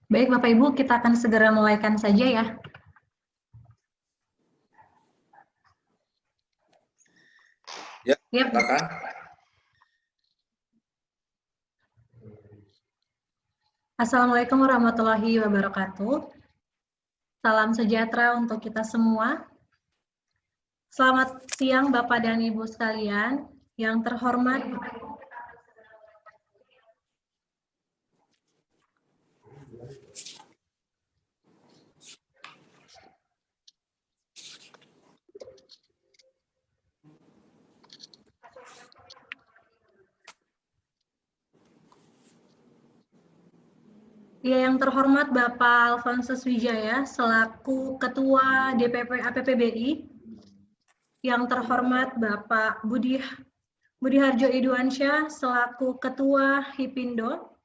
Baik, Bapak Ibu, kita akan segera mulaikan saja ya. Ya, Yep. silakan. Assalamualaikum warahmatullahi wabarakatuh. Salam sejahtera untuk kita semua. Selamat siang Bapak dan Ibu sekalian. Yang terhormat, yang terhormat Bapak Alfonsus Wijaya selaku Ketua DPP APPBI. Yang terhormat Bapak Budi Harjo Idwansyah selaku Ketua HIPindo.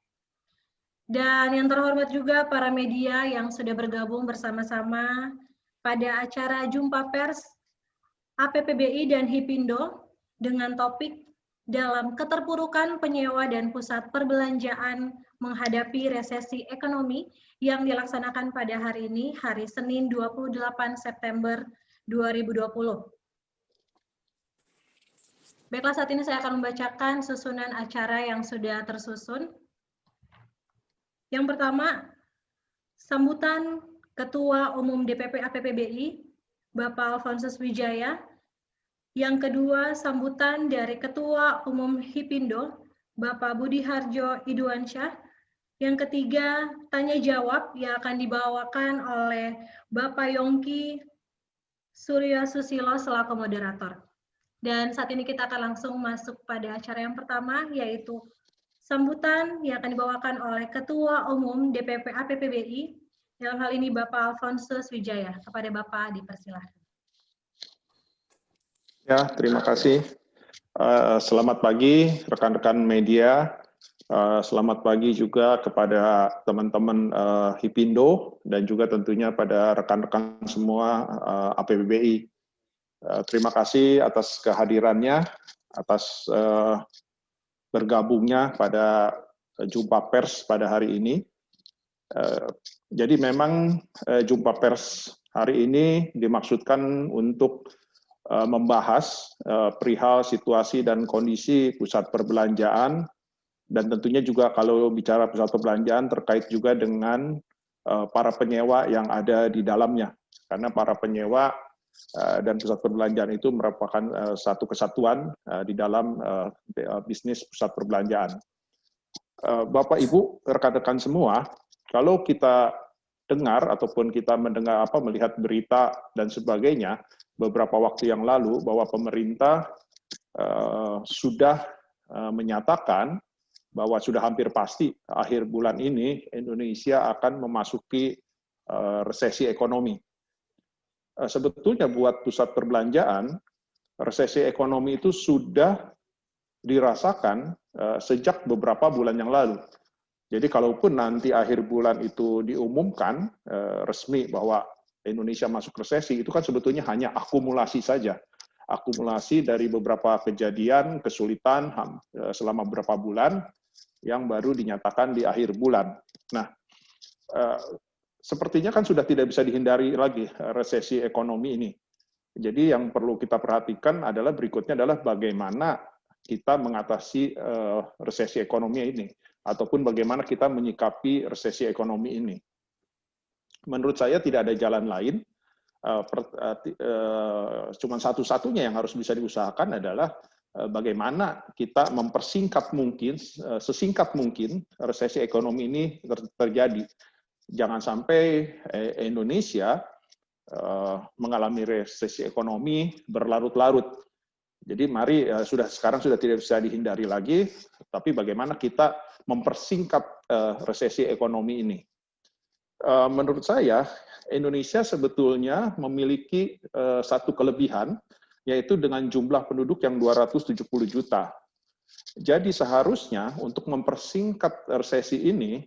Dan yang terhormat juga para media yang sudah bergabung bersama-sama pada acara Jumpa Pers APPBI dan HIPindo dengan topik dalam keterpurukan penyewa dan pusat perbelanjaan menghadapi resesi ekonomi yang dilaksanakan pada hari ini, hari Senin 28 September 2020. Baiklah, saat ini saya akan membacakan susunan acara yang sudah tersusun. Yang pertama, sambutan Ketua Umum DPP APPBI, Bapak Alfonsus Wijaya. Yang kedua, sambutan dari Ketua Umum HIPindo, Bapak Budi Harjo Idwansyah. Yang ketiga, tanya jawab yang akan dibawakan oleh Bapak Yongki Surya Susilo selaku moderator. Dan saat ini kita akan langsung masuk pada acara yang pertama, yaitu sambutan yang akan dibawakan oleh Ketua Umum DPP APPBI, dalam hal ini Bapak Alfonsus Wijaya. Kepada Bapak dipersilahkan. Ya, terima kasih. Selamat pagi rekan-rekan media. Selamat pagi juga kepada teman-teman HIPindo dan juga tentunya pada rekan-rekan semua APPBI. Terima kasih atas kehadirannya, atas bergabungnya pada jumpa pers pada hari ini. Jadi memang jumpa pers hari ini dimaksudkan untuk membahas perihal situasi dan kondisi pusat perbelanjaan, dan tentunya juga kalau bicara pusat perbelanjaan terkait juga dengan para penyewa yang ada di dalamnya. Karena para penyewa dan pusat perbelanjaan itu merupakan satu kesatuan di dalam bisnis pusat perbelanjaan. Bapak Ibu, rekan-rekan semua, kalau kita dengar ataupun kita mendengar melihat berita dan sebagainya beberapa waktu yang lalu bahwa pemerintah sudah menyatakan bahwa sudah hampir pasti akhir bulan ini Indonesia akan memasuki resesi ekonomi. Sebetulnya buat pusat perbelanjaan, resesi ekonomi itu sudah dirasakan sejak beberapa bulan yang lalu. Jadi kalaupun nanti akhir bulan itu diumumkan resmi bahwa Indonesia masuk resesi, itu kan sebetulnya hanya akumulasi saja. Akumulasi dari beberapa kejadian, kesulitan selama beberapa bulan yang baru dinyatakan di akhir bulan. Nah, sepertinya kan sudah tidak bisa dihindari lagi resesi ekonomi ini. Jadi yang perlu kita perhatikan adalah berikutnya adalah bagaimana kita mengatasi resesi ekonomi ini, ataupun bagaimana kita menyikapi resesi ekonomi ini. Menurut saya tidak ada jalan lain, cuma satu-satunya yang harus bisa diusahakan adalah bagaimana kita mempersingkat mungkin, sesingkat mungkin resesi ekonomi ini terjadi. Jangan sampai Indonesia mengalami resesi ekonomi berlarut-larut. Jadi mari sekarang sudah tidak bisa dihindari lagi, tapi bagaimana kita mempersingkat resesi ekonomi ini. Menurut saya Indonesia sebetulnya memiliki satu kelebihan, yaitu dengan jumlah penduduk yang 270 juta. Jadi seharusnya untuk mempersingkat resesi ini,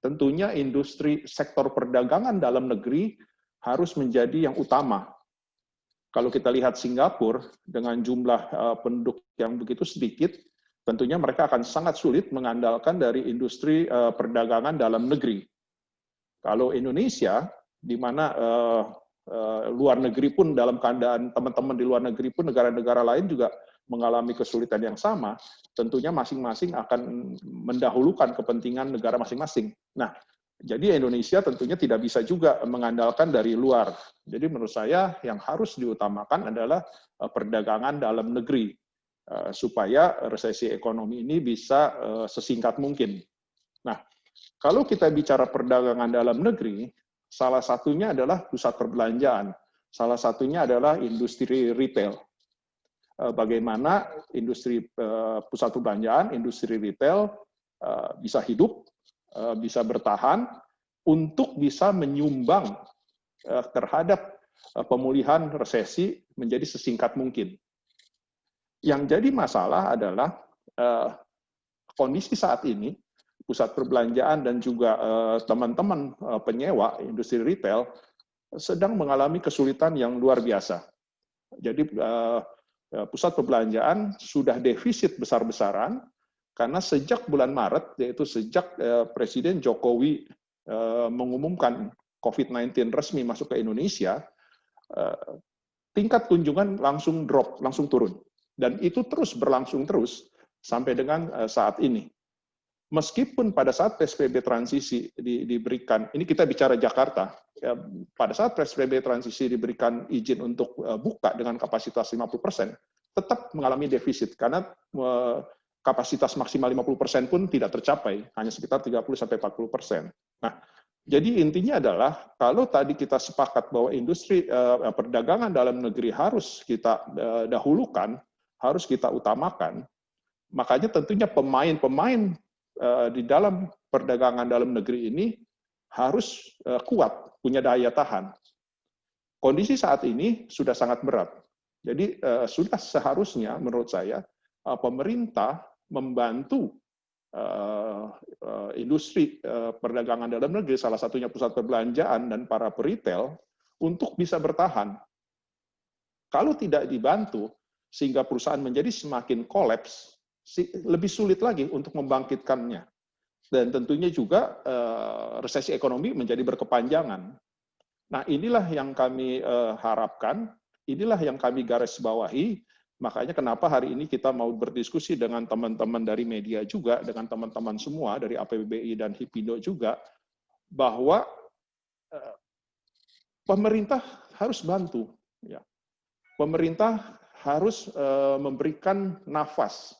tentunya industri sektor perdagangan dalam negeri harus menjadi yang utama. Kalau kita lihat Singapura dengan jumlah penduduk yang begitu sedikit, tentunya mereka akan sangat sulit mengandalkan dari industri perdagangan dalam negeri. Kalau Indonesia, di mana luar negeri pun dalam keadaan teman-teman di luar negeri pun negara-negara lain juga mengalami kesulitan yang sama, tentunya masing-masing akan mendahulukan kepentingan negara masing-masing. Nah, jadi Indonesia tentunya tidak bisa juga mengandalkan dari luar. Jadi menurut saya yang harus diutamakan adalah perdagangan dalam negeri, supaya resesi ekonomi ini bisa sesingkat mungkin. Nah, kalau kita bicara perdagangan dalam negeri, salah satunya adalah pusat perbelanjaan, salah satunya adalah industri retail. Bagaimana industri pusat perbelanjaan, industri retail bisa hidup, bisa bertahan untuk bisa menyumbang terhadap pemulihan resesi menjadi sesingkat mungkin. Yang jadi masalah adalah kondisi saat ini, pusat perbelanjaan dan juga teman-teman penyewa industri retail sedang mengalami kesulitan yang luar biasa. Jadi pusat perbelanjaan sudah defisit besar-besaran karena sejak bulan Maret, yaitu sejak Presiden Jokowi mengumumkan COVID-19 resmi masuk ke Indonesia, tingkat kunjungan langsung drop, langsung turun. Dan itu terus berlangsung terus sampai dengan saat ini. Meskipun pada saat PSBB transisi diberikan, ini kita bicara Jakarta, ya, pada saat PSBB transisi diberikan izin untuk buka dengan kapasitas 50%, tetap mengalami defisit, karena kapasitas maksimal 50% pun tidak tercapai, hanya sekitar 30-40%. Nah, jadi intinya adalah, kalau tadi kita sepakat bahwa industri perdagangan dalam negeri harus kita dahulukan, harus kita utamakan, makanya tentunya pemain-pemain di dalam perdagangan dalam negeri ini harus kuat, punya daya tahan. Kondisi saat ini sudah sangat berat. Jadi sudah seharusnya menurut saya pemerintah membantu industri perdagangan dalam negeri, salah satunya pusat perbelanjaan dan para peritel, untuk bisa bertahan. Kalau tidak dibantu, sehingga perusahaan menjadi semakin kolaps, lebih sulit lagi untuk membangkitkannya. Dan tentunya juga resesi ekonomi menjadi berkepanjangan. Nah, inilah yang kami harapkan, inilah yang kami garis bawahi, makanya kenapa hari ini kita mau berdiskusi dengan teman-teman dari media juga, dengan teman-teman semua dari APBBI dan HIPINDO juga, bahwa pemerintah harus bantu. Ya. Pemerintah harus memberikan nafas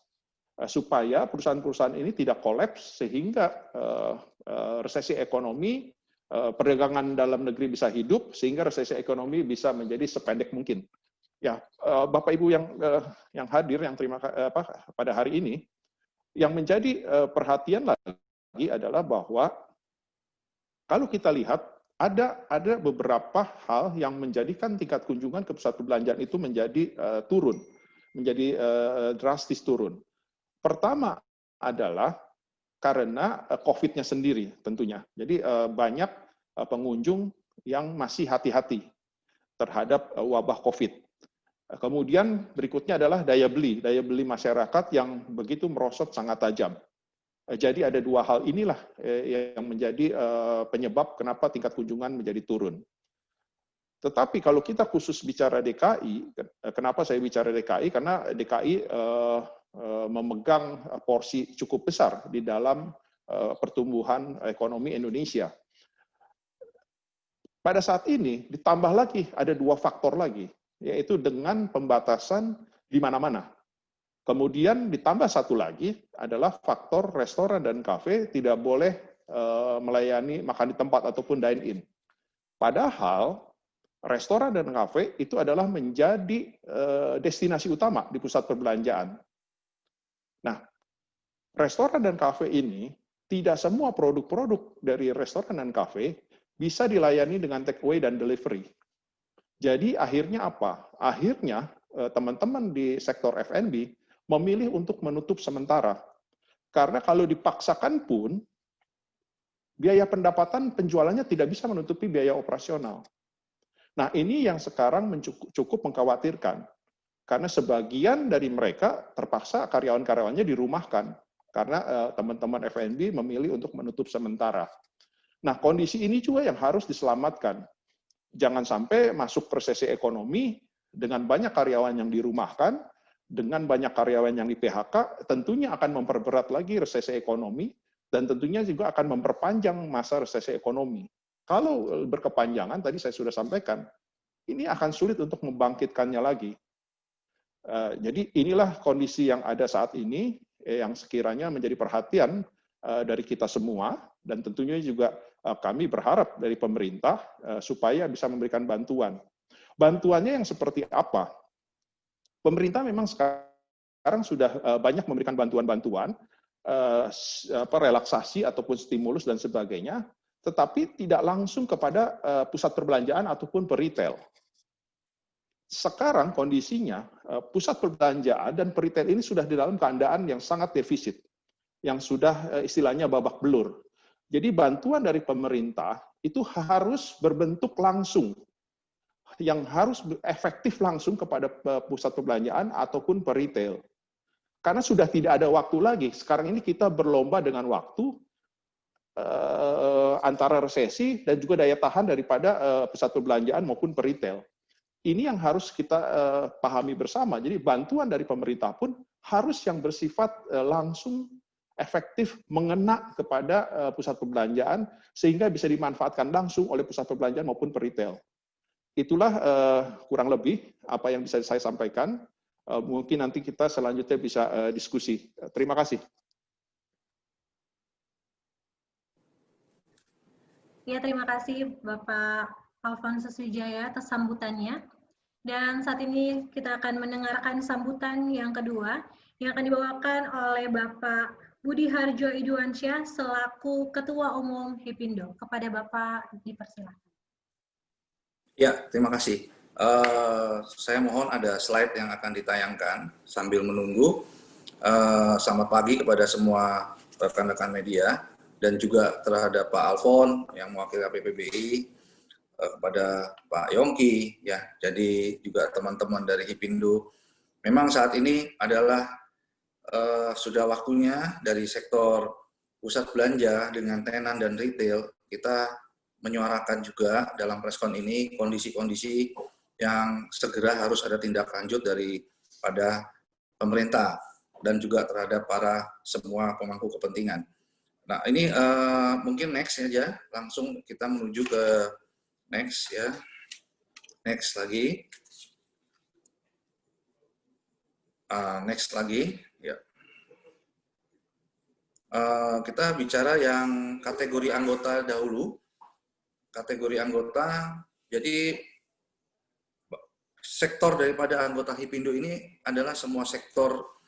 supaya perusahaan-perusahaan ini tidak kolaps, sehingga resesi ekonomi, perdagangan dalam negeri bisa hidup, sehingga resesi ekonomi bisa menjadi sependek mungkin. Ya, Bapak Ibu yang hadir, yang pada hari ini, yang menjadi perhatian lagi adalah bahwa kalau kita lihat ada beberapa hal yang menjadikan tingkat kunjungan ke pusat perbelanjaan itu menjadi turun, menjadi drastis turun. Pertama adalah karena COVID-nya sendiri tentunya. Jadi banyak pengunjung yang masih hati-hati terhadap wabah COVID. Kemudian berikutnya adalah daya beli masyarakat yang begitu merosot sangat tajam. Jadi ada dua hal inilah yang menjadi penyebab kenapa tingkat kunjungan menjadi turun. Tetapi kalau kita khusus bicara DKI, kenapa saya bicara DKI? Karena DKI memegang porsi cukup besar di dalam pertumbuhan ekonomi Indonesia. Pada saat ini ditambah lagi ada dua faktor lagi, yaitu dengan pembatasan di mana-mana. Kemudian ditambah satu lagi adalah faktor restoran dan kafe tidak boleh melayani makan di tempat ataupun dine-in. Padahal restoran dan kafe itu adalah menjadi destinasi utama di pusat perbelanjaan. Nah, restoran dan kafe ini, tidak semua produk-produk dari restoran dan kafe bisa dilayani dengan take away dan delivery. Jadi akhirnya apa? Akhirnya teman-teman di sektor F&B memilih untuk menutup sementara. Karena kalau dipaksakan pun, biaya pendapatan penjualannya tidak bisa menutupi biaya operasional. Nah, ini yang sekarang cukup mengkhawatirkan. Karena sebagian dari mereka terpaksa karyawan-karyawannya dirumahkan. Karena teman-teman F&B memilih untuk menutup sementara. Nah, kondisi ini juga yang harus diselamatkan. Jangan sampai masuk resesi ekonomi dengan banyak karyawan yang dirumahkan, dengan banyak karyawan yang di PHK, tentunya akan memperberat lagi resesi ekonomi, dan tentunya juga akan memperpanjang masa resesi ekonomi. Kalau berkepanjangan, tadi saya sudah sampaikan, ini akan sulit untuk membangkitkannya lagi. Jadi inilah kondisi yang ada saat ini, yang sekiranya menjadi perhatian dari kita semua, dan tentunya juga kami berharap dari pemerintah supaya bisa memberikan bantuan. Bantuannya yang seperti apa? Pemerintah memang sekarang sudah banyak memberikan bantuan-bantuan, relaksasi ataupun stimulus dan sebagainya, tetapi tidak langsung kepada pusat perbelanjaan ataupun peritel. Sekarang kondisinya, pusat perbelanjaan dan peritel ini sudah di dalam keadaan yang sangat defisit, yang sudah istilahnya babak belur. Jadi bantuan dari pemerintah itu harus berbentuk langsung, yang harus efektif langsung kepada pusat perbelanjaan ataupun peritel. Karena sudah tidak ada waktu lagi. Sekarang ini kita berlomba dengan waktu antara resesi dan juga daya tahan daripada pusat perbelanjaan maupun peritel. Ini yang harus kita pahami bersama. Jadi bantuan dari pemerintah pun harus yang bersifat langsung efektif mengena kepada pusat perbelanjaan sehingga bisa dimanfaatkan langsung oleh pusat perbelanjaan maupun peritel. Itulah kurang lebih apa yang bisa saya sampaikan. Mungkin nanti kita selanjutnya bisa diskusi. Terima kasih. Ya, terima kasih Bapak Alphonsus Wijaya atas sambutannya. Dan saat ini kita akan mendengarkan sambutan yang kedua yang akan dibawakan oleh Bapak Budi Harjo Iduansyah selaku Ketua Umum HIPindo. Kepada Bapak dipersilakan. Ya, terima kasih. Saya mohon ada slide yang akan ditayangkan sambil menunggu. Selamat pagi kepada semua rekan-rekan media dan juga terhadap Pak Alfon yang mewakili APPBI, kepada Pak Yongki, ya, jadi juga teman-teman dari HIPindo. Memang saat ini adalah sudah waktunya dari sektor pusat belanja dengan tenan dan retail kita menyuarakan juga dalam preskon ini kondisi-kondisi yang segera harus ada tindak lanjut daripada pemerintah dan juga terhadap para semua pemangku kepentingan. Nah ini mungkin next saja, langsung kita menuju ke next ya, next lagi, next lagi ya. Kita bicara yang kategori anggota dahulu. Kategori anggota, jadi sektor daripada anggota HIPindo ini adalah semua sektor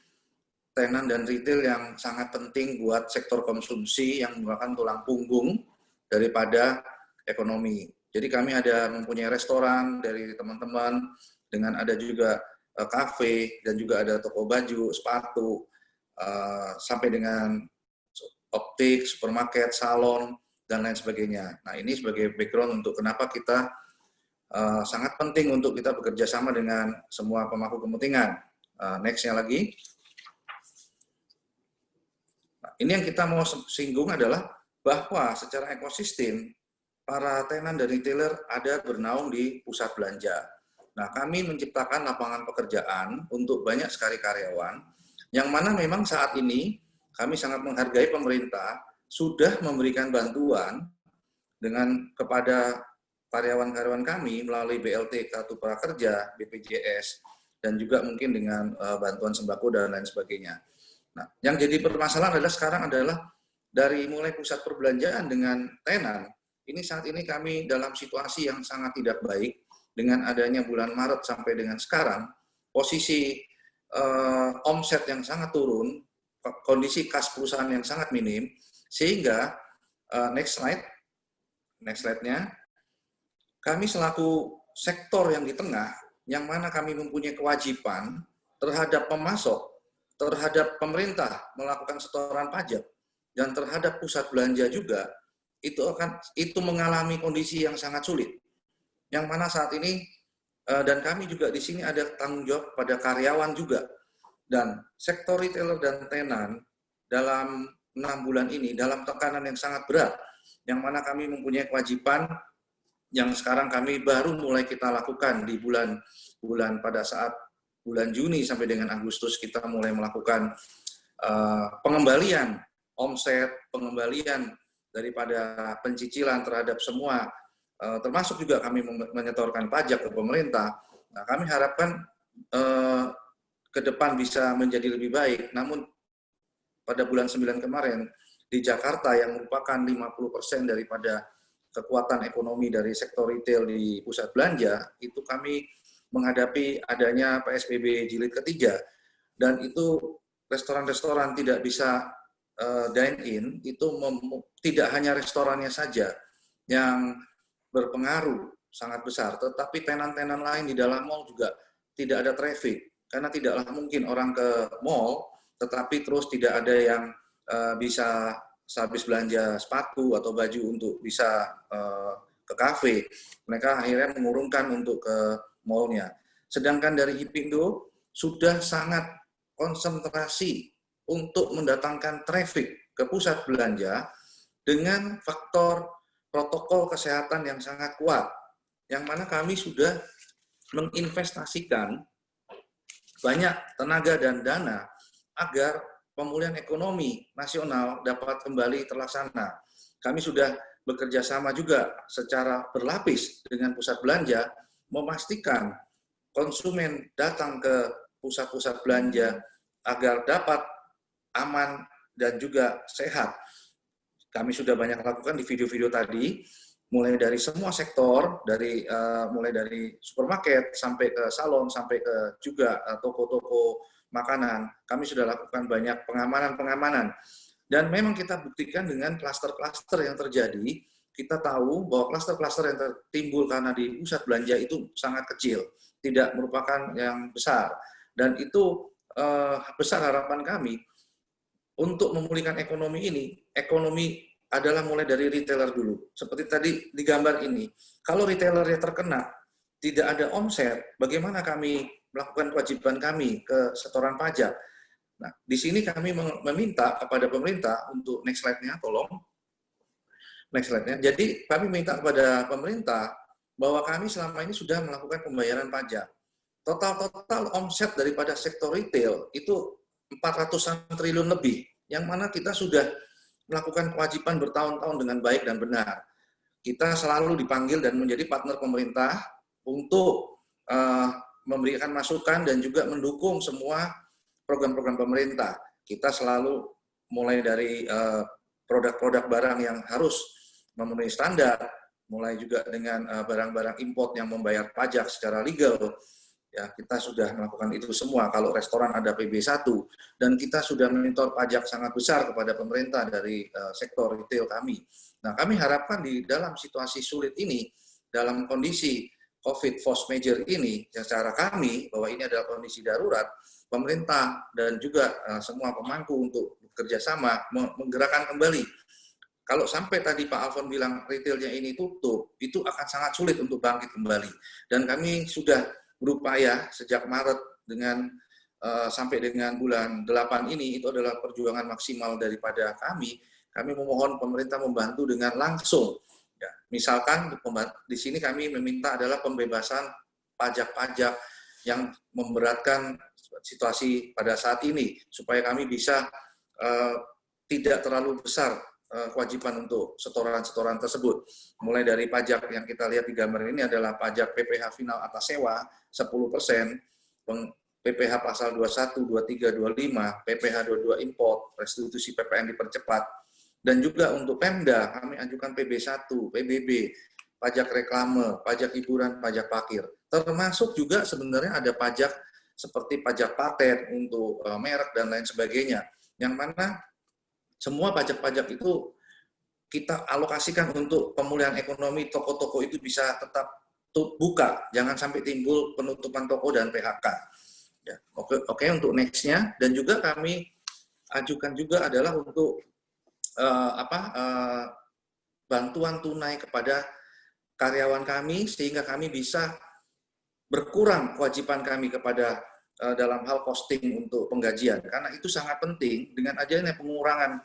tenan dan retail yang sangat penting buat sektor konsumsi yang merupakan tulang punggung daripada ekonomi. Jadi kami ada mempunyai restoran dari teman-teman, dengan ada juga kafe dan juga ada toko baju, sepatu, sampai dengan optik, supermarket, salon, dan lain sebagainya. Nah ini sebagai background untuk kenapa kita sangat penting untuk kita bekerja sama dengan semua pemangku kepentingan. Next-nya lagi. Nah, ini yang kita mau singgung adalah bahwa secara ekosistem, para tenan dan retailer ada bernaung di pusat belanja. Nah, kami menciptakan lapangan pekerjaan untuk banyak sekali karyawan, yang mana memang saat ini kami sangat menghargai pemerintah sudah memberikan bantuan dengan kepada karyawan-karyawan kami melalui BLT Kartu Prakerja, BPJS, dan juga mungkin dengan bantuan sembako dan lain sebagainya. Nah, yang jadi permasalahan adalah sekarang adalah dari mulai pusat perbelanjaan dengan tenan, ini saat ini kami dalam situasi yang sangat tidak baik dengan adanya bulan Maret sampai dengan sekarang, posisi omset yang sangat turun, kondisi kas perusahaan yang sangat minim, sehingga next slide-nya, kami selaku sektor yang di tengah, yang mana kami mempunyai kewajiban terhadap pemasok, terhadap pemerintah melakukan setoran pajak, dan terhadap pusat belanja juga, itu mengalami kondisi yang sangat sulit. Yang mana saat ini, dan kami juga di sini ada tanggung jawab pada karyawan juga. Dan sektor retailer dan tenan dalam 6 bulan ini dalam tekanan yang sangat berat yang mana kami mempunyai kewajiban yang sekarang kami baru mulai kita lakukan di bulan pada saat bulan Juni sampai dengan Agustus kita mulai melakukan pengembalian omset, pengembalian daripada pencicilan terhadap semua, termasuk juga kami menyetorkan pajak ke pemerintah. Nah, kami harapkan ke depan bisa menjadi lebih baik. Namun pada bulan 9 kemarin di Jakarta yang merupakan 50% daripada kekuatan ekonomi dari sektor retail di pusat belanja, itu kami menghadapi adanya PSBB jilid ketiga. Dan itu restoran-restoran tidak bisa dine-in, itu tidak hanya restorannya saja yang berpengaruh sangat besar, tetapi tenan-tenan lain di dalam mall juga tidak ada traffic, karena tidaklah mungkin orang ke mall, tetapi terus tidak ada yang bisa sehabis belanja sepatu atau baju untuk bisa ke kafe. Mereka akhirnya mengurungkan untuk ke mallnya. Sedangkan dari Hipindo sudah sangat konsentrasi untuk mendatangkan traffic ke pusat belanja dengan faktor protokol kesehatan yang sangat kuat, yang mana kami sudah menginvestasikan banyak tenaga dan dana agar pemulihan ekonomi nasional dapat kembali terlaksana. Kami sudah bekerja sama juga secara berlapis dengan pusat belanja, memastikan konsumen datang ke pusat-pusat belanja agar dapat aman dan juga sehat. Kami sudah banyak lakukan di video-video tadi, mulai dari semua sektor, mulai dari supermarket sampai ke salon, sampai ke juga toko-toko makanan. Kami sudah lakukan banyak pengamanan. Dan memang kita buktikan dengan klaster-klaster yang terjadi, kita tahu bahwa klaster-klaster yang timbul karena di pusat belanja itu sangat kecil, tidak merupakan yang besar. Dan itu besar harapan kami untuk memulihkan ekonomi ini. Ekonomi adalah mulai dari retailer dulu. Seperti tadi di gambar ini, kalau retailernya terkena, tidak ada omset, bagaimana kami melakukan kewajiban kami ke setoran pajak? Nah, di sini kami meminta kepada pemerintah untuk next slide-nya, tolong. Next slide-nya. Jadi kami minta kepada pemerintah bahwa kami selama ini sudah melakukan pembayaran pajak. Total omset daripada sektor retail itu 400-an triliun lebih, yang mana kita sudah melakukan kewajiban bertahun-tahun dengan baik dan benar. Kita selalu dipanggil dan menjadi partner pemerintah untuk memberikan masukan dan juga mendukung semua program-program pemerintah. Kita selalu mulai dari produk-produk barang yang harus memenuhi standar, mulai juga dengan barang-barang import yang membayar pajak secara legal. Ya, kita sudah melakukan itu semua. Kalau restoran ada PB1, dan kita sudah menyetor pajak sangat besar kepada pemerintah dari sektor retail kami. Nah, kami harapkan di dalam situasi sulit ini, dalam kondisi COVID force major ini, secara kami bahwa ini adalah kondisi darurat, pemerintah dan juga semua pemangku untuk bekerja sama menggerakkan kembali. Kalau sampai tadi Pak Alfon bilang retailnya ini tutup, itu akan sangat sulit untuk bangkit kembali. Dan kami sudah berupaya sejak Maret dengan sampai dengan bulan 8 ini, itu adalah perjuangan maksimal daripada kami. Kami memohon pemerintah membantu dengan langsung. Ya, misalkan di sini kami meminta adalah pembebasan pajak-pajak yang memberatkan situasi pada saat ini, supaya kami bisa tidak terlalu besar kewajiban untuk setoran-setoran tersebut. Mulai dari pajak yang kita lihat di gambar ini adalah pajak PPh final atas sewa 10%, PPh pasal 21, 23, 25, PPh 22 import, restitusi PPN dipercepat, dan juga untuk Pemda kami ajukan PB1, PBB, pajak reklame, pajak hiburan, pajak parkir. Termasuk juga sebenarnya ada pajak seperti pajak paten untuk merek dan lain sebagainya, yang mana semua pajak-pajak itu kita alokasikan untuk pemulihan ekonomi, toko-toko itu bisa tetap buka, jangan sampai timbul penutupan toko dan PHK. Ya, oke, untuk next-nya. Dan juga kami ajukan juga adalah untuk bantuan tunai kepada karyawan kami, sehingga kami bisa berkurang kewajiban kami kepada dalam hal costing untuk penggajian, karena itu sangat penting. Dengan adanya pengurangan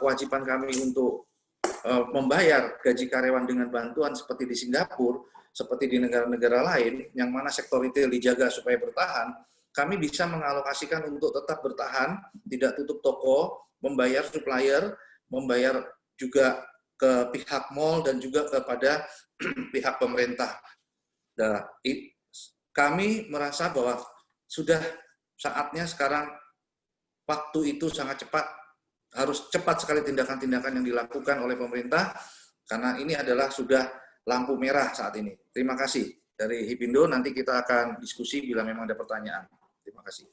kewajiban kami untuk membayar gaji karyawan dengan bantuan seperti di Singapura, seperti di negara-negara lain, yang mana sektor retail dijaga supaya bertahan, kami bisa mengalokasikan untuk tetap bertahan, tidak tutup toko, membayar supplier, membayar juga ke pihak mall dan juga kepada pihak pemerintah. Nah, kami merasa bahwa sudah saatnya sekarang waktu itu sangat cepat, harus cepat sekali tindakan-tindakan yang dilakukan oleh pemerintah, karena ini adalah sudah lampu merah saat ini. Terima kasih. Dari Hipindo nanti kita akan diskusi bila memang ada pertanyaan. Terima kasih.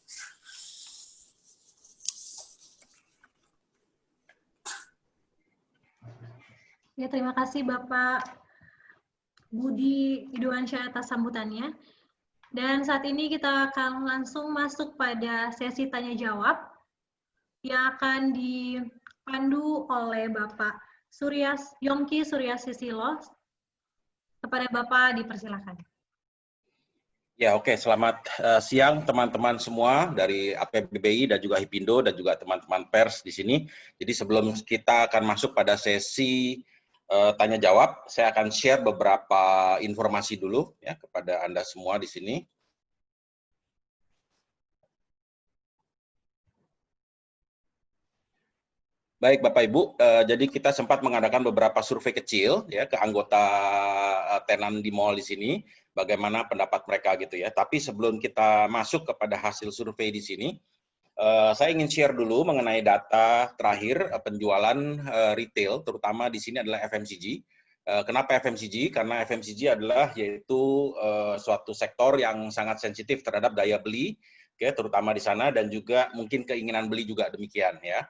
Ya, terima kasih Bapak Budi Idoansyah atas sambutannya. Dan saat ini kita akan langsung masuk pada sesi tanya jawab yang akan dipandu oleh Bapak Yongki Surya Sisilo. Kepada Bapak dipersilakan. Ya, oke. Selamat siang teman-teman semua dari APBBI dan juga Hipindo dan juga teman-teman pers di sini. Jadi sebelum kita akan masuk pada sesi tanya jawab, saya akan share beberapa informasi dulu ya kepada Anda semua di sini. Baik Bapak Ibu, jadi kita sempat mengadakan beberapa survei kecil ya ke anggota tenan di mall di sini, bagaimana pendapat mereka gitu ya. Tapi sebelum kita masuk kepada hasil survei di sini, saya ingin share dulu mengenai data terakhir penjualan retail, terutama di sini adalah FMCG. Kenapa FMCG? Karena FMCG adalah yaitu suatu sektor yang sangat sensitif terhadap daya beli, ya, terutama di sana, dan juga mungkin keinginan beli juga demikian ya.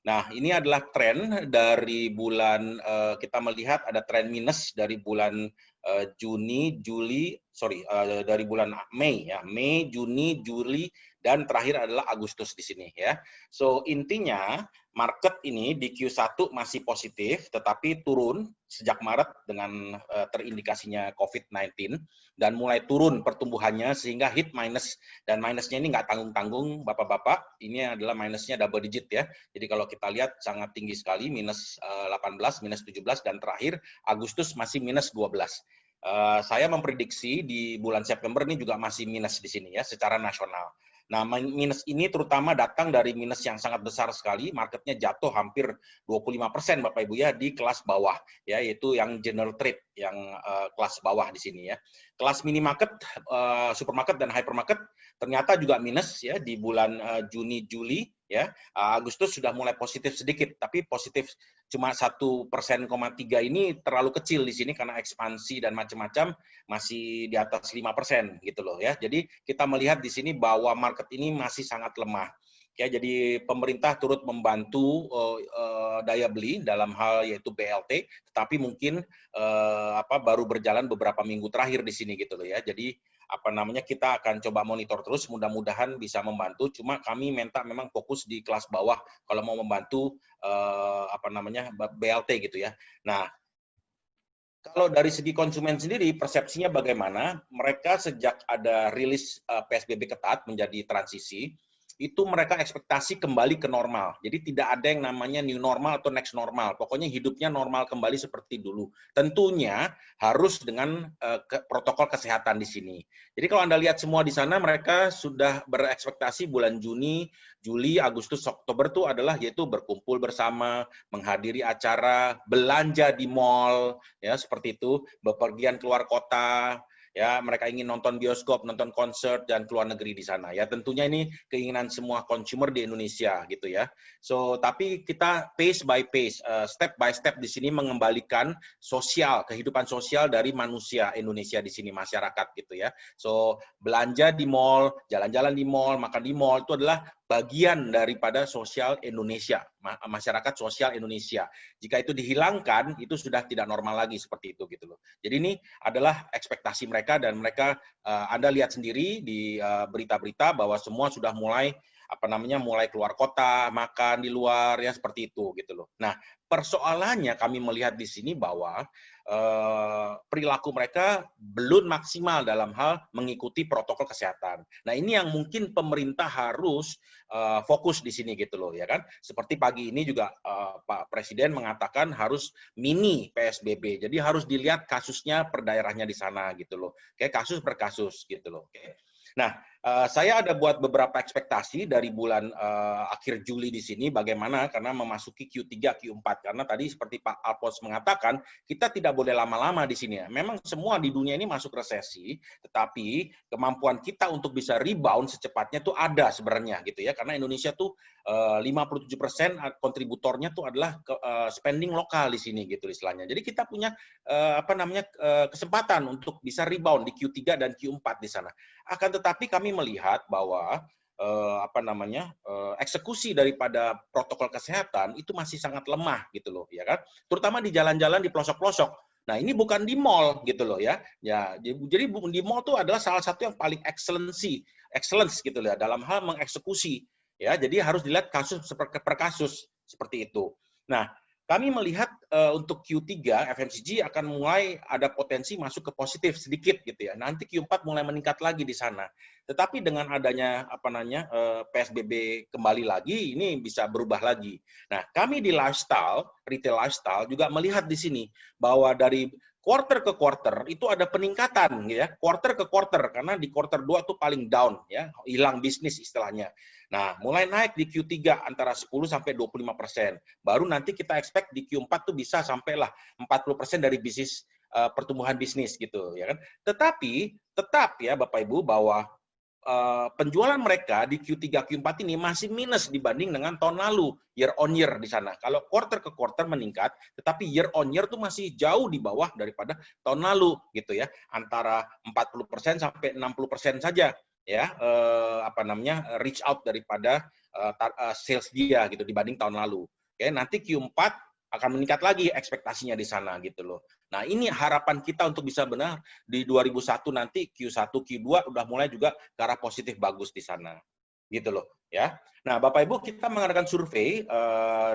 Nah, ini adalah tren dari bulan, kita melihat ada tren minus dari bulan dari bulan Mei, ya, Mei, Juni, Juli, dan terakhir adalah Agustus di sini ya. So intinya market ini di Q1 masih positif, tetapi turun sejak Maret dengan terindikasinya COVID-19 dan mulai turun pertumbuhannya sehingga hit minus, dan minusnya ini nggak tanggung-tanggung bapak-bapak, ini adalah minusnya double digit ya. Jadi kalau kita lihat sangat tinggi sekali, minus 18, minus 17, dan terakhir Agustus masih minus 12. Saya memprediksi di bulan September ini juga masih minus di sini ya secara nasional. Nah, minus ini terutama datang dari minus yang sangat besar sekali, marketnya jatuh hampir 25% Bapak Ibu ya di kelas bawah, ya, yaitu yang general trade, yang kelas bawah di sini ya. Kelas minimarket, supermarket dan hypermarket ternyata juga minus ya di bulan Juni, Juli ya. Agustus sudah mulai positif sedikit, tapi positif cuma 1,3% ini terlalu kecil di sini karena ekspansi dan macam-macam masih di atas 5% gitu loh ya. Jadi kita melihat di sini bahwa market ini masih sangat lemah. Ya, jadi pemerintah turut membantu daya beli dalam hal yaitu BLT, tetapi mungkin baru berjalan beberapa minggu terakhir di sini gitu loh ya. Jadi kita akan coba monitor terus, mudah-mudahan bisa membantu. Cuma kami minta memang fokus di kelas bawah kalau mau membantu BLT gitu ya. Nah, kalau dari segi konsumen sendiri, persepsinya bagaimana? Mereka sejak ada rilis PSBB ketat menjadi transisi, itu mereka ekspektasi kembali ke normal. Jadi tidak ada yang namanya new normal atau next normal. Pokoknya hidupnya normal kembali seperti dulu. Tentunya harus dengan protokol kesehatan di sini. Jadi kalau Anda lihat semua di sana, mereka sudah berekspektasi bulan Juni, Juli, Agustus, Oktober itu adalah yaitu berkumpul bersama, menghadiri acara, belanja di mall, ya seperti itu, bepergian keluar kota, ya mereka ingin nonton bioskop, nonton konser, dan keluar negeri di sana. Ya tentunya ini keinginan semua consumer di Indonesia gitu ya. So tapi kita pace by pace, step by step di sini mengembalikan kehidupan sosial dari manusia Indonesia di sini, masyarakat gitu ya. So belanja di mall, jalan-jalan di mall, makan di mall itu adalah bagian daripada sosial Indonesia, masyarakat sosial Indonesia. Jika itu dihilangkan, itu sudah tidak normal lagi seperti itu gitu loh. Jadi ini adalah ekspektasi mereka, dan mereka Anda lihat sendiri di berita-berita bahwa semua sudah mulai mulai keluar kota, makan di luar ya seperti itu gitu loh. Nah, persoalannya kami melihat di sini bahwa perilaku mereka belum maksimal dalam hal mengikuti protokol kesehatan. Nah, ini yang mungkin pemerintah harus fokus di sini gitu loh ya kan. Seperti pagi ini juga Pak Presiden mengatakan harus mini PSBB. Jadi harus dilihat kasusnya per daerahnya di sana gitu loh. Kayak kasus per kasus gitu loh. Nah, saya ada buat beberapa ekspektasi dari bulan akhir Juli di sini bagaimana karena memasuki Q3, Q4. Karena tadi seperti Pak Alphonse mengatakan, kita tidak boleh lama-lama di sini. Memang semua di dunia ini masuk resesi, tetapi kemampuan kita untuk bisa rebound secepatnya tuh ada sebenarnya gitu ya. Karena Indonesia tuh 57% kontributornya tuh adalah spending lokal di sini gitu istilahnya. Jadi kita punya kesempatan untuk bisa rebound di Q3 dan Q4 di sana. Akan tetapi kami melihat bahwa eksekusi daripada protokol kesehatan itu masih sangat lemah gitu loh ya kan, terutama di jalan-jalan di pelosok-pelosok. Nah, ini bukan di mall gitu loh ya. Jadi di mall itu adalah salah satu yang paling excellence gitu loh ya, dalam hal mengeksekusi ya. Jadi harus dilihat kasus per kasus seperti itu. Nah, kami melihat untuk Q3 FMCG akan mulai ada potensi masuk ke positif sedikit gitu ya. Nanti Q4 mulai meningkat lagi di sana. Tetapi dengan adanya PSBB kembali lagi, ini bisa berubah lagi. Nah, kami di retail lifestyle juga melihat di sini bahwa dari quarter ke quarter itu ada peningkatan ya, quarter ke quarter, karena di quarter 2 tuh paling down ya, hilang bisnis istilahnya. Nah, mulai naik di Q3 antara 10 sampai 25%. Baru nanti kita expect di Q4 tuh bisa sampailah 40% dari bisnis pertumbuhan bisnis gitu ya kan. Tetapi tetap ya Bapak Ibu bahwa penjualan mereka di Q3 Q4 ini masih minus dibanding dengan tahun lalu, year on year di sana. Kalau quarter ke quarter meningkat, tetapi year on year tuh masih jauh di bawah daripada tahun lalu gitu ya. Antara 40% sampai 60% saja ya reach out daripada sales dia gitu dibanding tahun lalu. Oke, nanti Q4 akan meningkat lagi ekspektasinya di sana gitu loh. Nah, ini harapan kita untuk bisa benar di 2001 nanti Q1, Q2 udah mulai juga ke arah positif bagus di sana. Gitu loh, ya. Nah, Bapak Ibu, kita mengadakan survei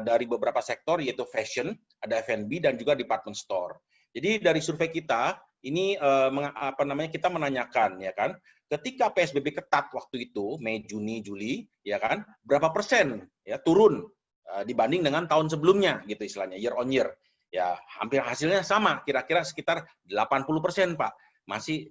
dari beberapa sektor yaitu fashion, ada F&B dan juga department store. Jadi dari survei kita ini kita menanyakan ya kan, ketika PSBB ketat waktu itu Mei, Juni, Juli ya kan, berapa persen ya turun dibanding dengan tahun sebelumnya gitu istilahnya year on year. Ya, hampir hasilnya sama, kira-kira sekitar 80% Pak. Masih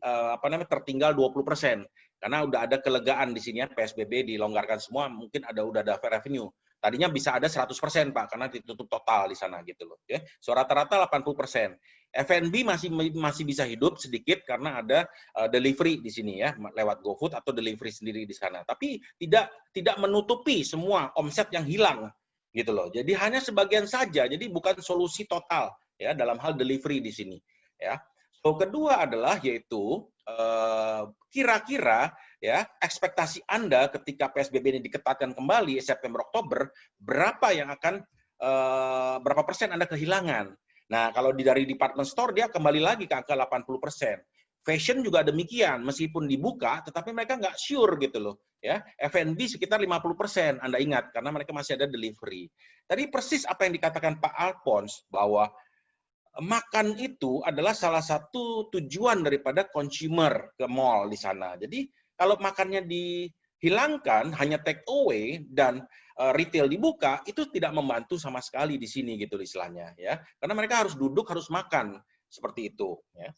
tertinggal 20%. Karena udah ada kelegaan di sini ya, PSBB dilonggarkan semua, mungkin udah ada revenue. Tadinya bisa ada 100% Pak, karena ditutup total di sana gitu loh. Ya. So rata-rata 80%. F&B masih bisa hidup sedikit karena ada delivery di sini ya, lewat GoFood atau delivery sendiri di sana. Tapi tidak menutupi semua omset yang hilang gitu loh. Jadi hanya sebagian saja. Jadi bukan solusi total ya dalam hal delivery di sini ya. So kedua adalah yaitu kira-kira ya ekspektasi Anda ketika PSBB ini diketatkan kembali September Oktober berapa yang akan berapa persen Anda kehilangan. Nah, kalau dari department store dia kembali lagi ke angka 80%. Fashion juga demikian, meskipun dibuka, tetapi mereka nggak sure gitu loh. Ya, F&B sekitar 50%, Anda ingat, karena mereka masih ada delivery. Tadi persis apa yang dikatakan Pak Alphonse, bahwa makan itu adalah salah satu tujuan daripada consumer ke mall di sana. Jadi, kalau makannya dihilangkan, hanya take away, dan retail dibuka, itu tidak membantu sama sekali di sini gitu istilahnya. Ya, karena mereka harus duduk, harus makan, seperti itu. Ya.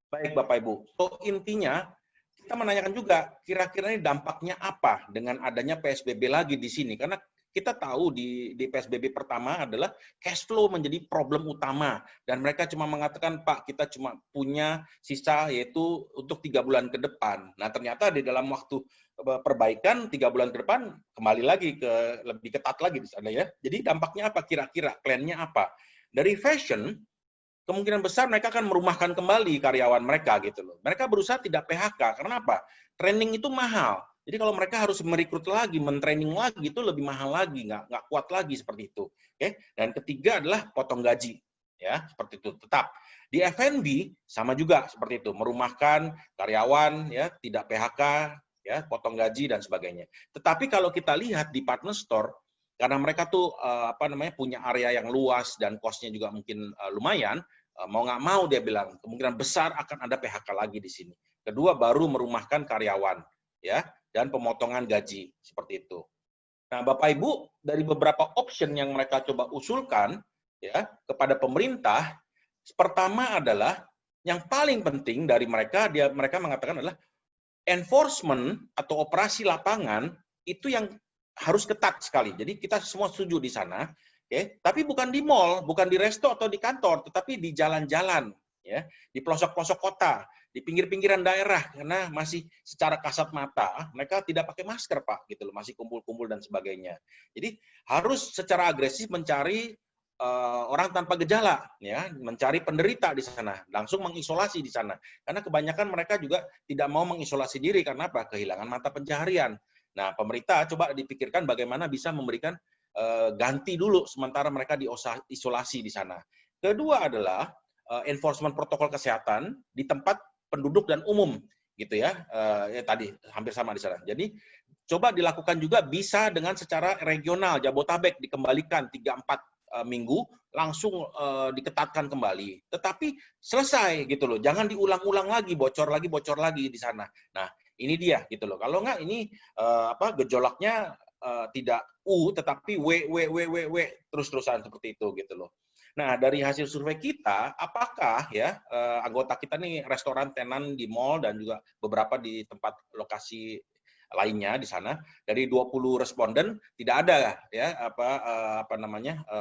Baik Bapak Ibu, so intinya kita menanyakan juga kira-kira ini dampaknya apa dengan adanya PSBB lagi di sini, karena kita tahu di PSBB pertama adalah cash flow menjadi problem utama dan mereka cuma mengatakan Pak kita cuma punya sisa yaitu untuk 3 bulan ke depan. Nah ternyata di dalam waktu perbaikan 3 bulan ke depan kembali lagi ke lebih ketat lagi di sana ya. Jadi dampaknya apa kira-kira, plan-nya apa? Dari fashion kemungkinan besar mereka akan merumahkan kembali karyawan mereka gitu loh. Mereka berusaha tidak PHK. Karena apa? Training itu mahal. Jadi kalau mereka harus merekrut lagi, mentraining lagi itu lebih mahal lagi, nggak kuat lagi seperti itu. Oke? Dan ketiga adalah potong gaji, ya seperti itu. Tetap di F&B sama juga seperti itu, merumahkan karyawan, ya tidak PHK, ya, potong gaji dan sebagainya. Tetapi kalau kita lihat di partner store, karena mereka tuh punya area yang luas dan cost-nya juga mungkin lumayan, mau nggak mau dia bilang kemungkinan besar akan ada PHK lagi di sini. Kedua, baru merumahkan karyawan, ya, dan pemotongan gaji seperti itu. Nah, Bapak Ibu, dari beberapa option yang mereka coba usulkan ya kepada pemerintah, pertama adalah yang paling penting dari mereka mengatakan adalah enforcement atau operasi lapangan itu yang harus ketat sekali. Jadi kita semua setuju di sana, okay? Tapi bukan di mall, bukan di resto atau di kantor, tetapi di jalan-jalan, ya, di pelosok-pelosok kota, di pinggir-pinggiran daerah, karena masih secara kasat mata mereka tidak pakai masker, Pak, gitu loh, masih kumpul-kumpul dan sebagainya. Jadi harus secara agresif mencari orang tanpa gejala, ya, mencari penderita di sana, langsung mengisolasi di sana. Karena kebanyakan mereka juga tidak mau mengisolasi diri karena apa? Kehilangan mata pencaharian. Nah, pemerintah coba dipikirkan bagaimana bisa memberikan ganti dulu sementara mereka diisolasi di sana. Kedua adalah enforcement protokol kesehatan di tempat penduduk dan umum, gitu ya. Tadi hampir sama di sana. Jadi coba dilakukan juga bisa dengan secara regional, Jabotabek dikembalikan 3-4 minggu langsung diketatkan kembali. Tetapi selesai gitu loh. Jangan diulang-ulang lagi, bocor lagi di sana. Nah, ini dia gitu loh. Kalau enggak ini gejolaknya tidak tetapi W terus-terusan seperti itu gitu loh. Nah, dari hasil survei kita, apakah ya anggota kita nih restoran, tenan di mall dan juga beberapa di tempat lokasi lainnya di sana, dari 20 responden tidak ada ya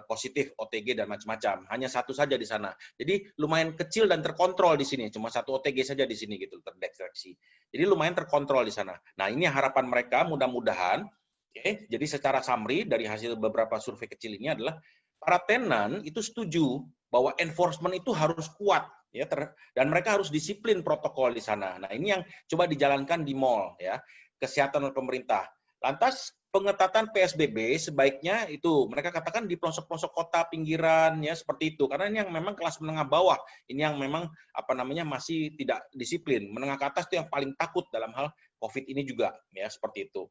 positif OTG dan macam-macam, hanya satu saja di sana. Jadi lumayan kecil dan terkontrol di sini, cuma satu OTG saja di sini gitu terdeteksi. Jadi lumayan terkontrol di sana. Nah, ini harapan mereka, mudah-mudahan. Oke, jadi secara summary dari hasil beberapa survei kecil ini adalah para tenan itu setuju bahwa enforcement itu harus kuat ya dan mereka harus disiplin protokol di sana. Nah, ini yang coba dijalankan di mall ya. Kesehatan oleh pemerintah. Lantas pengetatan PSBB sebaiknya itu mereka katakan di pelosok-pelosok kota pinggiran ya seperti itu karena ini yang memang kelas menengah bawah, ini yang memang masih tidak disiplin. Menengah ke atas itu yang paling takut dalam hal COVID ini juga ya seperti itu.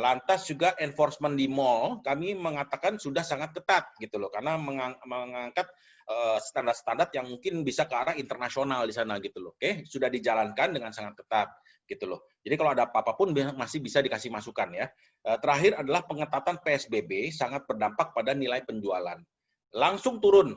Lantas juga enforcement di mall kami mengatakan sudah sangat ketat gitu loh karena mengangkat standar-standar yang mungkin bisa ke arah internasional di sana gitu loh. Oke, sudah dijalankan dengan sangat ketat gitu loh. Jadi kalau ada apa-apa pun masih bisa dikasih masukan ya. Terakhir adalah pengetatan PSBB sangat berdampak pada nilai penjualan. Langsung turun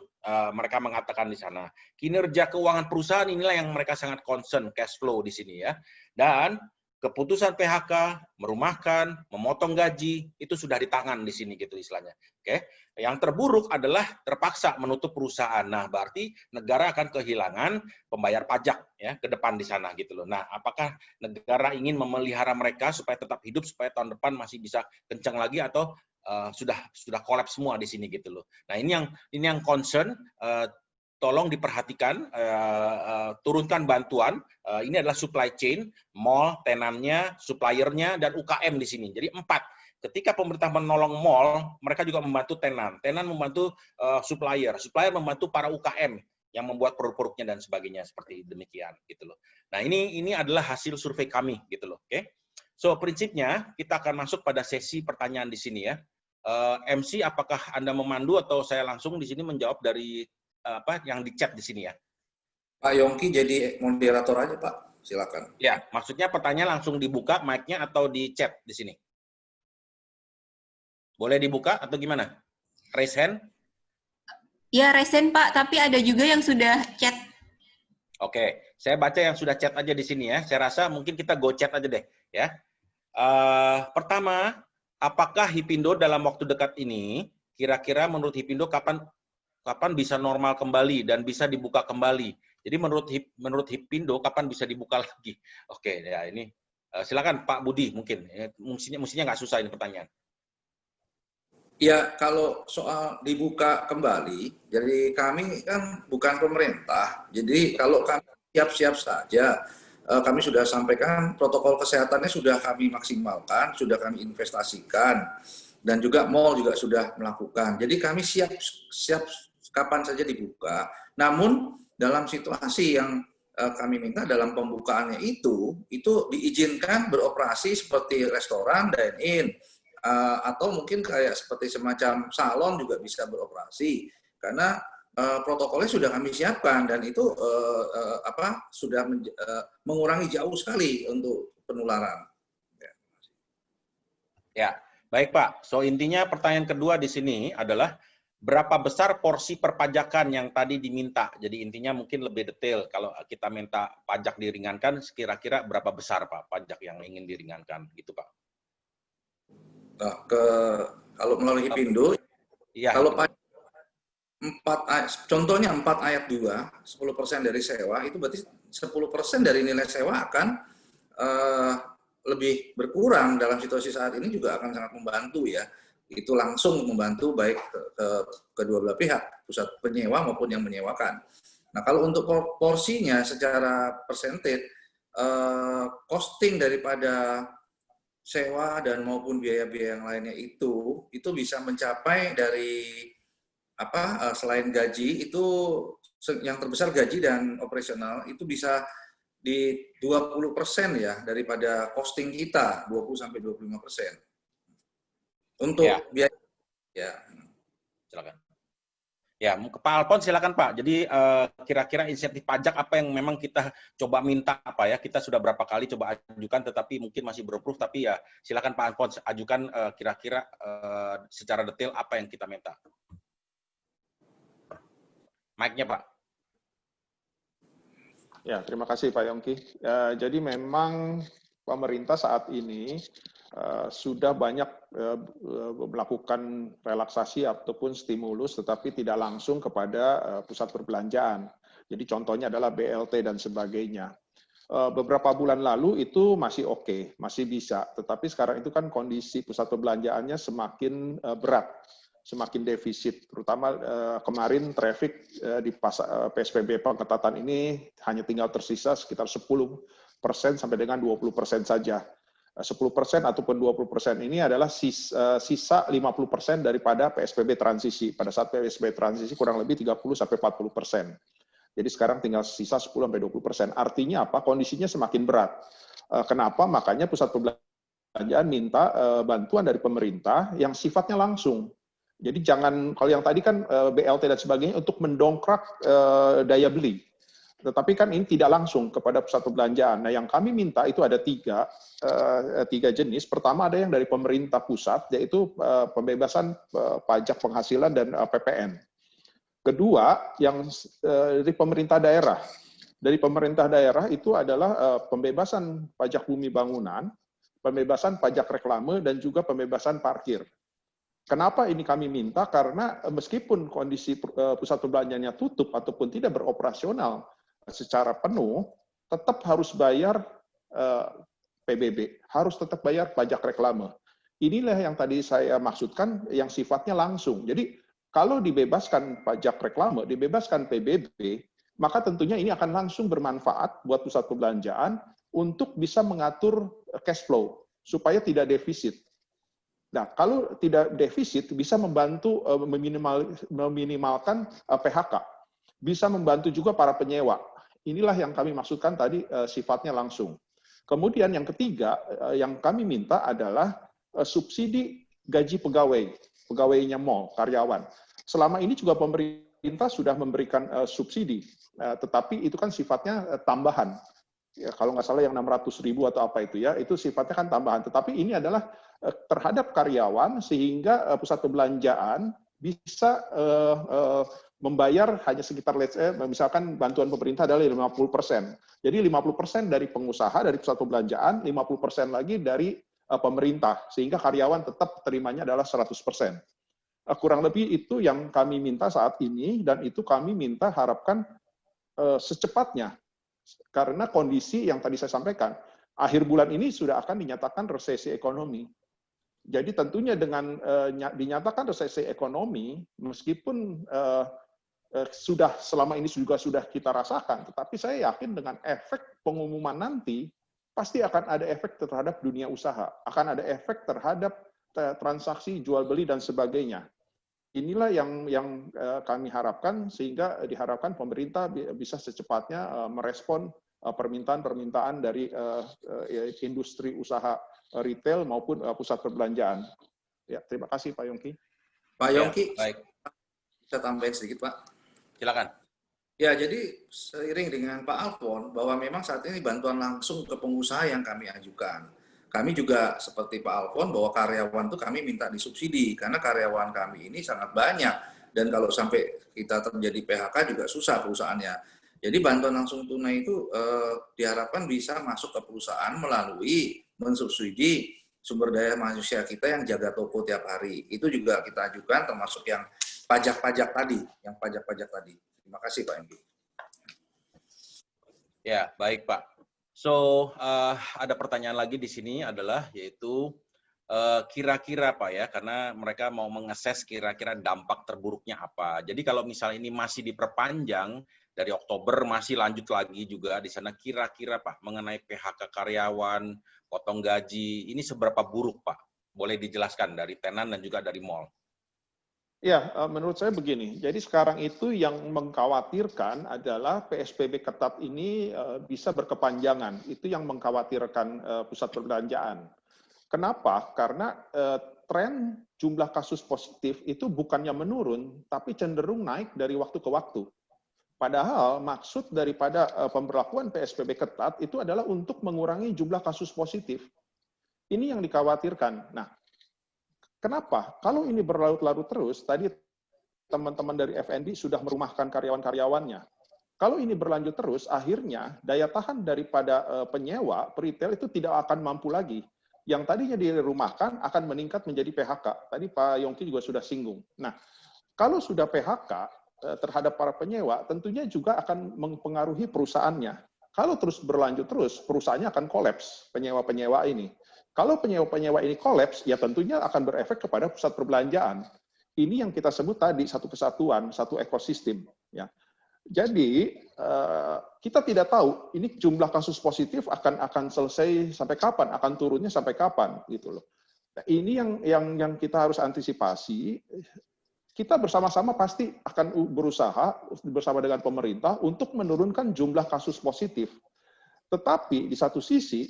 mereka mengatakan di sana. Kinerja keuangan perusahaan inilah yang mereka sangat concern cash flow di sini ya. Dan keputusan PHK, merumahkan, memotong gaji, itu sudah di tangan di sini gitu istilahnya. Oke. Yang terburuk adalah terpaksa menutup perusahaan. Nah, berarti negara akan kehilangan pembayar pajak ya ke depan di sana gitu loh. Nah, apakah negara ingin memelihara mereka supaya tetap hidup supaya tahun depan masih bisa kencang lagi atau sudah kolaps semua di sini gitu loh. Nah, ini yang concern tolong diperhatikan, turunkan bantuan. Ini adalah supply chain, mall, tenannya, suppliernya, dan UKM di sini. Jadi 4. Ketika pemerintah menolong mall, mereka juga membantu tenan. Tenan membantu supplier membantu para UKM yang membuat produk-produknya dan sebagainya seperti demikian gitu loh. Nah, ini adalah hasil survei kami gitu loh. Oke. So, prinsipnya kita akan masuk pada sesi pertanyaan di sini ya. MC, apakah Anda memandu atau saya langsung di sini menjawab dari yang di chat di sini ya? Pak Yongki jadi moderator aja, Pak. Silakan. Ya, maksudnya pertanyaan langsung dibuka mic-nya atau di chat di sini? Boleh dibuka atau gimana? Raise hand? Ya, raise hand, Pak. Tapi ada juga yang sudah chat. Oke, saya baca yang sudah chat aja di sini ya. Saya rasa mungkin kita go chat aja deh. Ya. Pertama, apakah Hipindo dalam waktu dekat ini, kira-kira menurut Hipindo kapan bisa normal kembali dan bisa dibuka kembali? Jadi menurut Hipindo kapan bisa dibuka lagi? Oke, ya ini silakan Pak Budi mungkin. Mestinya nggak susah ini pertanyaan. Ya, kalau soal dibuka kembali, jadi kami kan bukan pemerintah. Jadi kalau kami siap-siap saja, kami sudah sampaikan protokol kesehatannya sudah kami maksimalkan, sudah kami investasikan, dan juga mall juga sudah melakukan. Jadi kami siap kapan saja dibuka. Namun dalam situasi yang kami minta dalam pembukaannya itu diizinkan beroperasi seperti restoran, dine-in, atau mungkin kayak seperti semacam salon juga bisa beroperasi. Karena protokolnya sudah kami siapkan dan itu sudah mengurangi jauh sekali untuk penularan. Ya, baik Pak. So intinya pertanyaan kedua di sini adalah berapa besar porsi perpajakan yang tadi diminta? Jadi intinya mungkin lebih detail. Kalau kita minta pajak diringankan, kira-kira berapa besar Pak pajak yang ingin diringankan, gitu Pak? Nah, kalau melalui Hipindo, ya, kalau pajak 4 ayat 2, 10% dari sewa, itu berarti 10% dari nilai sewa akan lebih berkurang dalam situasi saat ini juga akan sangat membantu ya. Itu langsung membantu baik ke kedua belah pihak, pusat penyewa maupun yang menyewakan. Nah, kalau untuk porsinya secara persentage, costing daripada sewa dan maupun biaya-biaya yang lainnya itu bisa mencapai dari selain gaji itu yang terbesar gaji dan operasional itu bisa di 20% ya daripada costing kita, 20-25%. Untuk biaya, ya. Silakan. Ya, Pak Alphonse silakan Pak. Jadi kira-kira insentif pajak apa yang memang kita coba minta apa ya? Kita sudah berapa kali coba ajukan, tetapi mungkin masih belum tapi ya silakan Pak Alphonse ajukan kira-kira secara detail apa yang kita minta. Mic-nya Pak. Ya, terima kasih Pak Yongki. Jadi memang pemerintah saat ini sudah banyak melakukan relaksasi ataupun stimulus, tetapi tidak langsung kepada pusat perbelanjaan. Jadi contohnya adalah BLT dan sebagainya. Beberapa bulan lalu itu masih oke, masih bisa. Tetapi sekarang itu kan kondisi pusat perbelanjaannya semakin berat, semakin defisit. Terutama kemarin traffic di PSBB pengetatan ini hanya tinggal tersisa sekitar 10% sampai dengan 20% saja. 10% ataupun 20% ini adalah sisa 50% daripada PSBB transisi. Pada saat PSBB transisi kurang lebih 30-40%. Jadi sekarang tinggal sisa 10-20%. Artinya apa? Kondisinya semakin berat. Kenapa? Makanya pusat perbelanjaan minta bantuan dari pemerintah yang sifatnya langsung. Jadi jangan, kalau yang tadi kan BLT dan sebagainya untuk mendongkrak daya beli. Tetapi kan ini tidak langsung kepada pusat perbelanjaan. Nah, yang kami minta itu ada tiga jenis. Pertama ada yang dari pemerintah pusat, yaitu pembebasan pajak penghasilan dan PPN. Kedua, yang dari pemerintah daerah. Dari pemerintah daerah itu adalah pembebasan pajak bumi bangunan, pembebasan pajak reklame, dan juga pembebasan parkir. Kenapa ini kami minta? Karena meskipun kondisi pusat perbelanjaannya tutup ataupun tidak beroperasional secara penuh, tetap harus bayar PBB, harus tetap bayar pajak reklame. Inilah yang tadi saya maksudkan yang sifatnya langsung. Jadi kalau dibebaskan pajak reklame, dibebaskan PBB, maka tentunya ini akan langsung bermanfaat buat pusat perbelanjaan untuk bisa mengatur cash flow supaya tidak defisit. Nah, kalau tidak defisit bisa membantu meminimalkan PHK, bisa membantu juga para penyewa. Inilah yang kami maksudkan tadi sifatnya langsung. Kemudian yang ketiga yang kami minta adalah subsidi gaji pegawainya mall, karyawan. Selama ini juga pemerintah sudah memberikan subsidi, tetapi itu kan sifatnya tambahan. Ya, kalau nggak salah yang 600.000 atau apa itu ya, itu sifatnya kan tambahan. Tetapi ini adalah terhadap karyawan sehingga pusat perbelanjaan bisa membayar hanya sekitar misalkan bantuan pemerintah adalah 50%. Jadi 50% dari pengusaha dari pusat perbelanjaan, 50% lagi dari pemerintah sehingga karyawan tetap terimanya adalah 100%. Kurang lebih itu yang kami minta saat ini dan itu kami minta harapkan secepatnya. Karena kondisi yang tadi saya sampaikan, akhir bulan ini sudah akan dinyatakan resesi ekonomi. Jadi tentunya dengan dinyatakan resesi ekonomi, meskipun sudah selama ini juga sudah kita rasakan, tetapi saya yakin dengan efek pengumuman nanti, pasti akan ada efek terhadap dunia usaha, akan ada efek terhadap transaksi jual beli dan sebagainya. inilah yang kami harapkan, sehingga diharapkan pemerintah bisa secepatnya merespon permintaan-permintaan dari industri usaha retail maupun pusat perbelanjaan. Ya, terima kasih Pak Yongki. Pak Yongki, baik. Saya tambahin sedikit Pak. Silakan. Ya, jadi seiring dengan Pak Alfon bahwa memang saat ini bantuan langsung ke pengusaha yang kami ajukan. Kami juga seperti Pak Alfon bahwa karyawan itu kami minta disubsidi karena karyawan kami ini sangat banyak dan kalau sampai kita terjadi PHK juga susah perusahaannya. Jadi bantuan langsung tunai itu diharapkan bisa masuk ke perusahaan melalui mensubsidi sumber daya manusia kita yang jaga toko tiap hari. Itu juga kita ajukan termasuk yang pajak-pajak tadi, Terima kasih Pak Endi. Ya, baik Pak. So, ada pertanyaan lagi di sini adalah yaitu kira-kira Pak ya, karena mereka mau mengeses kira-kira dampak terburuknya apa. Jadi kalau misalnya ini masih diperpanjang dari Oktober masih lanjut lagi juga di sana, kira-kira Pak mengenai PHK karyawan, potong gaji, ini seberapa buruk Pak? Boleh dijelaskan dari tenan dan juga dari mall. Ya, menurut saya begini. Jadi sekarang itu yang mengkhawatirkan adalah PSBB ketat ini bisa berkepanjangan. Itu yang mengkhawatirkan pusat perbelanjaan. Kenapa? Karena tren jumlah kasus positif itu bukannya menurun, tapi cenderung naik dari waktu ke waktu. Padahal maksud daripada pemberlakuan PSBB ketat itu adalah untuk mengurangi jumlah kasus positif. Ini yang dikhawatirkan. Nah, kenapa? Kalau ini berlarut-larut terus, tadi teman-teman dari FNB sudah merumahkan karyawan-karyawannya. Kalau ini berlanjut terus, akhirnya daya tahan daripada penyewa, retail itu tidak akan mampu lagi. Yang tadinya dirumahkan akan meningkat menjadi PHK. Tadi Pak Yongki juga sudah singgung. Nah, kalau sudah PHK terhadap para penyewa, tentunya juga akan mempengaruhi perusahaannya. Kalau terus berlanjut terus, perusahaannya akan kolaps, penyewa-penyewa ini. Kalau penyewa-penyewa ini kolaps, ya tentunya akan berefek kepada pusat perbelanjaan. Ini yang kita sebut tadi satu kesatuan, satu ekosistem. Ya. Jadi kita tidak tahu ini jumlah kasus positif akan selesai sampai kapan, akan turunnya sampai kapan, gitu loh. Nah, ini yang kita harus antisipasi. Kita bersama-sama pasti akan berusaha bersama dengan pemerintah untuk menurunkan jumlah kasus positif. Tetapi di satu sisi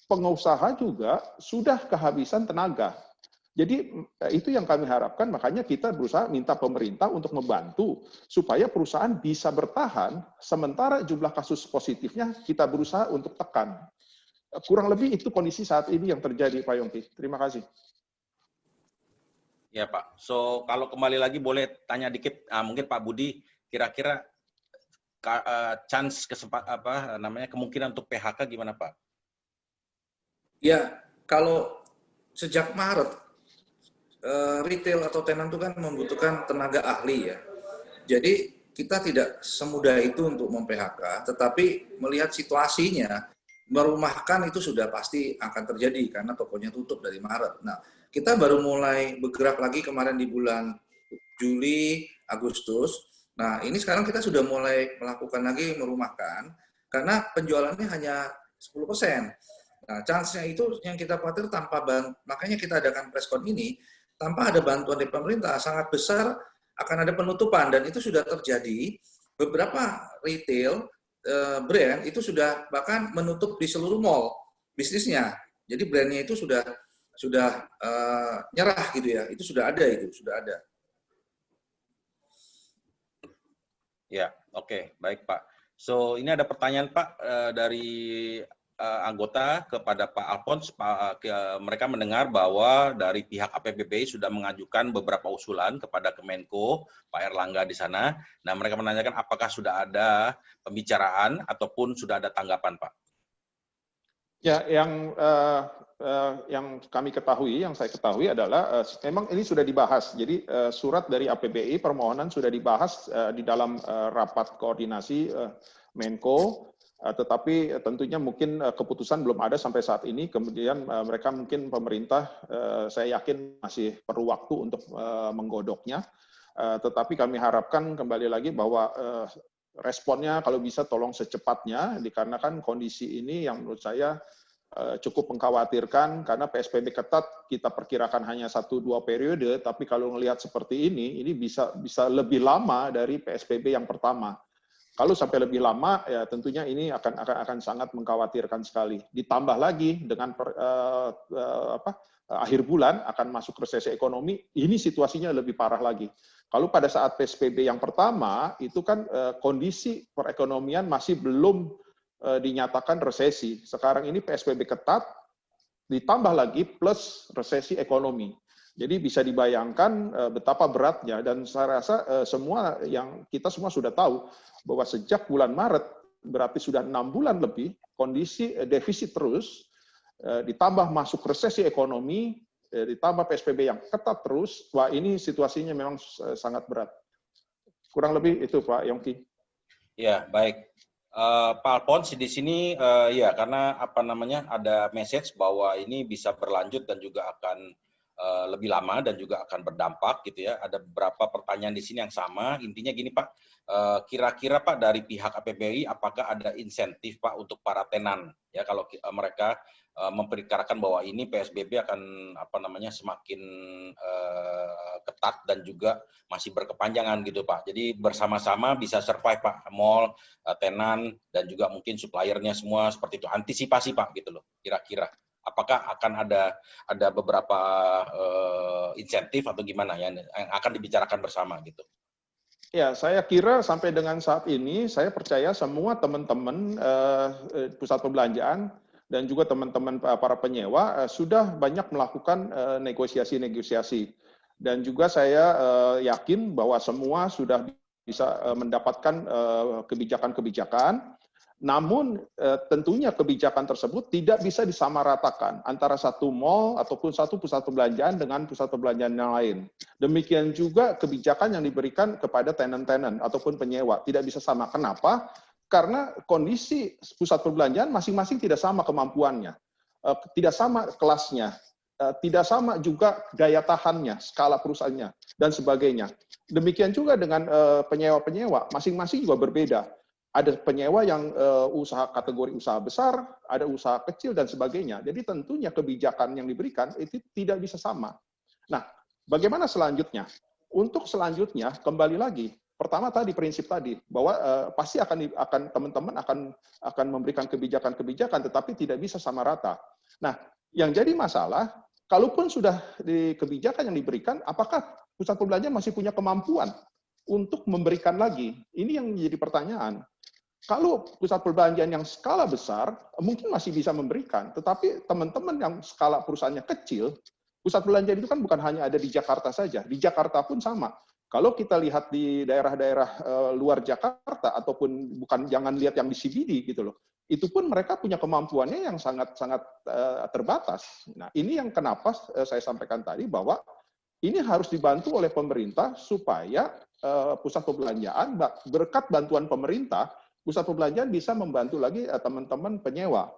pengusaha juga sudah kehabisan tenaga. Jadi itu yang kami harapkan, makanya kita berusaha minta pemerintah untuk membantu supaya perusahaan bisa bertahan, sementara jumlah kasus positifnya kita berusaha untuk tekan. Kurang lebih itu kondisi saat ini yang terjadi, Pak Yongki. Terima kasih. Ya Pak, so kalau kembali lagi boleh tanya dikit, mungkin Pak Budi, kira-kira chance kemungkinan untuk PHK gimana Pak? Ya, kalau sejak Maret, retail atau tenan itu kan membutuhkan tenaga ahli ya. Jadi kita tidak semudah itu untuk mem-PHK, tetapi melihat situasinya, merumahkan itu sudah pasti akan terjadi karena tokonya tutup dari Maret. Nah, kita baru mulai bergerak lagi kemarin di bulan Juli, Agustus. Nah, ini sekarang kita sudah mulai melakukan lagi merumahkan karena penjualannya hanya 10%. Nah, chance-nya itu yang kita khawatir makanya kita adakan preskon ini, tanpa ada bantuan dari pemerintah, sangat besar akan ada penutupan, dan itu sudah terjadi. Beberapa retail brand itu sudah bahkan menutup di seluruh mall bisnisnya. Jadi brandnya itu sudah nyerah gitu ya. Itu sudah ada. Ya, oke, baik Pak. So ini ada pertanyaan Pak dari anggota kepada Pak Alphonse. Mereka mendengar bahwa dari pihak APBPI sudah mengajukan beberapa usulan kepada Kemenko, Pak Erlangga di sana. Nah, mereka menanyakan apakah sudah ada pembicaraan ataupun sudah ada tanggapan, Pak? Ya, yang saya ketahui adalah memang ini sudah dibahas. Jadi surat dari APBI permohonan sudah dibahas di dalam rapat koordinasi Menko. Tetapi tentunya mungkin keputusan belum ada sampai saat ini. Kemudian mereka mungkin pemerintah, saya yakin masih perlu waktu untuk menggodoknya. Tetapi kami harapkan kembali lagi bahwa responnya kalau bisa tolong secepatnya, dikarenakan kondisi ini yang menurut saya cukup mengkhawatirkan karena PSBB ketat kita perkirakan hanya 1-2 periode, tapi kalau melihat seperti ini bisa lebih lama dari PSBB yang pertama. Kalau sampai lebih lama, ya tentunya ini akan sangat mengkhawatirkan sekali. Ditambah lagi dengan akhir bulan akan masuk resesi ekonomi, ini situasinya lebih parah lagi. Kalau pada saat PSBB yang pertama, itu kan kondisi perekonomian masih belum dinyatakan resesi. Sekarang ini PSBB ketat, ditambah lagi plus resesi ekonomi. Jadi bisa dibayangkan betapa beratnya, dan saya rasa kita semua sudah tahu bahwa sejak bulan Maret, berarti sudah 6 bulan lebih, kondisi defisit terus, ditambah masuk resesi ekonomi, ditambah PSBB yang ketat terus, wah ini situasinya memang sangat berat. Kurang lebih itu Pak Yongki. Ya, baik. Pak Alphonse di sini ya karena ada message bahwa ini bisa berlanjut dan juga akan lebih lama dan juga akan berdampak gitu ya. Ada beberapa pertanyaan di sini yang sama. Intinya gini Pak, kira-kira Pak dari pihak APBI apakah ada insentif Pak untuk para tenan ya kalau mereka memperkirakan bahwa ini PSBB akan semakin ketat dan juga masih berkepanjangan gitu Pak. Jadi bersama-sama bisa survive Pak, mall, tenan dan juga mungkin suppliernya semua seperti itu. Antisipasi Pak gitu loh. Kira-kira apakah akan ada beberapa insentif atau gimana ya yang akan dibicarakan bersama gitu. Ya, saya kira sampai dengan saat ini saya percaya semua teman-teman pusat perbelanjaan dan juga teman-teman para penyewa sudah banyak melakukan negosiasi-negosiasi. Dan juga saya yakin bahwa semua sudah bisa mendapatkan kebijakan-kebijakan. Namun tentunya kebijakan tersebut tidak bisa disamaratakan antara satu mall ataupun satu pusat perbelanjaan dengan pusat perbelanjaan yang lain. Demikian juga kebijakan yang diberikan kepada tenant-tenant ataupun penyewa tidak bisa sama. Kenapa? Karena kondisi pusat perbelanjaan masing-masing tidak sama kemampuannya, tidak sama kelasnya, tidak sama juga daya tahannya, skala perusahaannya, dan sebagainya. Demikian juga dengan penyewa-penyewa, masing-masing juga berbeda. Ada penyewa yang usaha kategori usaha besar, ada usaha kecil, dan sebagainya. Jadi tentunya kebijakan yang diberikan itu tidak bisa sama. Nah, bagaimana selanjutnya? Untuk selanjutnya, kembali lagi, pertama tadi prinsip tadi bahwa pasti akan teman-teman akan memberikan kebijakan-kebijakan, tetapi tidak bisa sama rata. Nah, yang jadi masalah, kalaupun sudah di kebijakan yang diberikan, apakah pusat perbelanjaan masih punya kemampuan untuk memberikan lagi? Ini yang menjadi pertanyaan. Kalau pusat perbelanjaan yang skala besar, mungkin masih bisa memberikan, tetapi teman-teman yang skala perusahaannya kecil, pusat perbelanjaan itu kan bukan hanya ada di Jakarta saja, di Jakarta pun sama. Kalau kita lihat di daerah-daerah luar Jakarta, ataupun jangan lihat yang di CBD gitu loh, itu pun mereka punya kemampuannya yang sangat-sangat terbatas. Nah, ini yang kenapa saya sampaikan tadi bahwa ini harus dibantu oleh pemerintah supaya pusat perbelanjaan, berkat bantuan pemerintah, pusat perbelanjaan bisa membantu lagi teman-teman penyewa.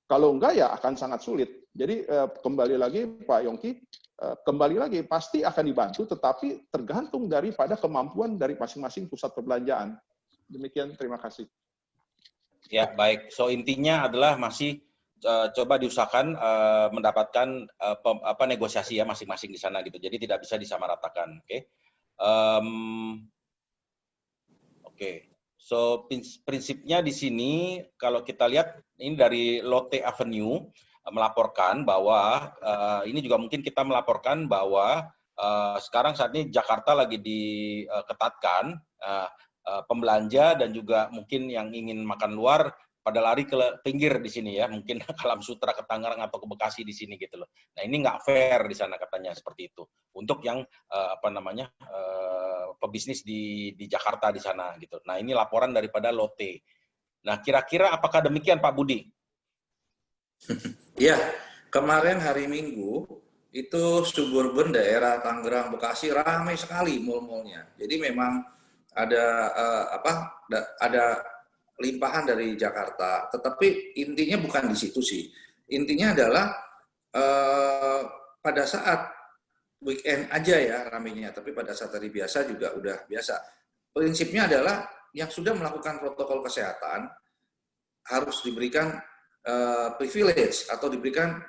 Kalau enggak ya akan sangat sulit. Jadi kembali lagi Pak Yongki, kembali lagi pasti akan dibantu, tetapi tergantung daripada kemampuan dari masing-masing pusat perbelanjaan. Demikian, terima kasih. Ya, baik. So intinya adalah masih coba diusahakan mendapatkan negosiasi ya masing-masing di sana gitu. Jadi tidak bisa disamaratakan. Oke. Oke. So prinsipnya di sini kalau kita lihat ini dari Lotte Avenue melaporkan bahwa ini juga mungkin kita melaporkan bahwa sekarang saat ini Jakarta lagi diketatkan, pembelanja dan juga mungkin yang ingin makan luar pada lari ke pinggir di sini ya, mungkin ke Alam Sutra, ke Tangerang atau ke Bekasi di sini gitu loh. Nah ini nggak fair di sana katanya seperti itu. Untuk yang pebisnis di Jakarta di sana gitu. Nah ini laporan daripada Lotte. Nah kira-kira apakah demikian Pak Budi? Ya, kemarin hari Minggu itu suburban daerah Tangerang, Bekasi ramai sekali mall-mallnya. Jadi memang ada limpahan dari Jakarta, tetapi intinya bukan di situ sih. Intinya adalah pada saat weekend aja ya ramainya, tapi pada saat hari biasa juga udah biasa. Prinsipnya adalah yang sudah melakukan protokol kesehatan harus diberikan privilege atau diberikan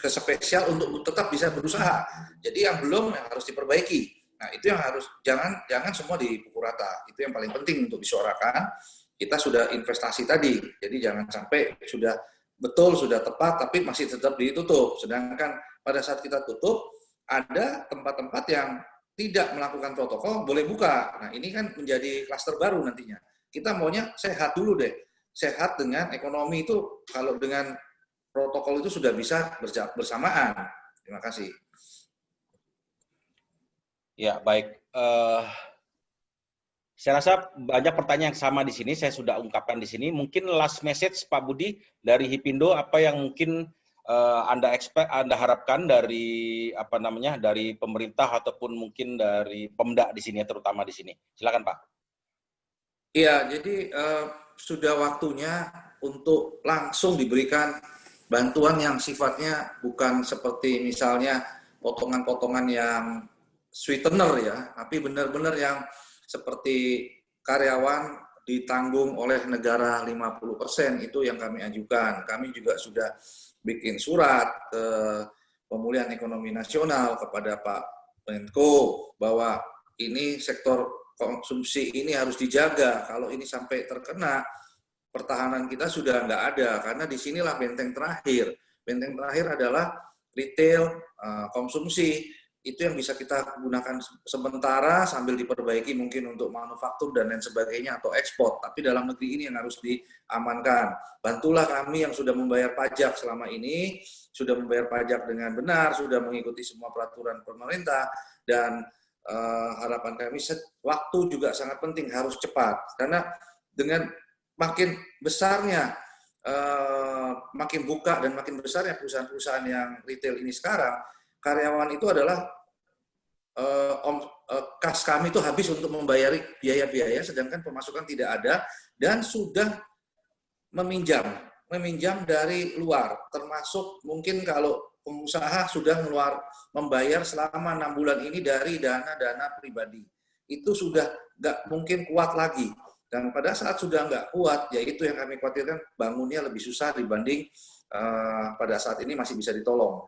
spesial untuk tetap bisa berusaha. Jadi yang belum yang harus diperbaiki. Nah, itu yang harus jangan semua dipukul rata. Itu yang paling penting untuk disuarakan. Kita sudah investasi tadi. Jadi jangan sampai sudah betul, sudah tepat tapi masih tetap ditutup. Sedangkan pada saat kita tutup ada tempat-tempat yang tidak melakukan protokol boleh buka. Nah, ini kan menjadi klaster baru nantinya. Kita maunya sehat dulu deh. Sehat dengan ekonomi itu kalau dengan protokol itu sudah bisa bersamaan. Terima kasih. Ya, baik. Saya rasa banyak pertanyaan yang sama di sini, saya sudah ungkapkan di sini. Mungkin last message Pak Budi dari Hipindo, apa yang mungkin Anda harapkan dari dari pemerintah ataupun mungkin dari Pemda di sini, terutama di sini. Silakan Pak. Iya, jadi sudah waktunya untuk langsung diberikan bantuan yang sifatnya bukan seperti misalnya potongan-potongan yang sweetener ya, tapi benar-benar yang seperti karyawan ditanggung oleh negara 50%, itu yang kami ajukan. Kami juga sudah bikin surat ke Pemulihan Ekonomi Nasional kepada Pak Menko bahwa ini sektor konsumsi ini harus dijaga. Kalau ini sampai terkena, pertahanan kita sudah nggak ada, karena disinilah benteng terakhir. Benteng terakhir adalah retail, konsumsi. Itu yang bisa kita gunakan sementara sambil diperbaiki mungkin untuk manufaktur dan lain sebagainya atau ekspor. Tapi dalam negeri ini yang harus diamankan. Bantulah kami yang sudah membayar pajak selama ini, sudah membayar pajak dengan benar, sudah mengikuti semua peraturan pemerintah, dan harapan kami waktu juga sangat penting, harus cepat. Karena dengan makin besarnya, makin buka dan makin besarnya perusahaan-perusahaan yang retail ini sekarang, karyawan itu adalah kas kami itu habis untuk membayari biaya-biaya, sedangkan pemasukan tidak ada, dan sudah meminjam dari luar, termasuk mungkin kalau pengusaha sudah membayar selama 6 bulan ini dari dana pribadi, itu sudah nggak mungkin kuat lagi. Dan pada saat sudah nggak kuat, yaitu yang kami khawatirkan, bangunnya lebih susah dibanding pada saat ini masih bisa ditolong.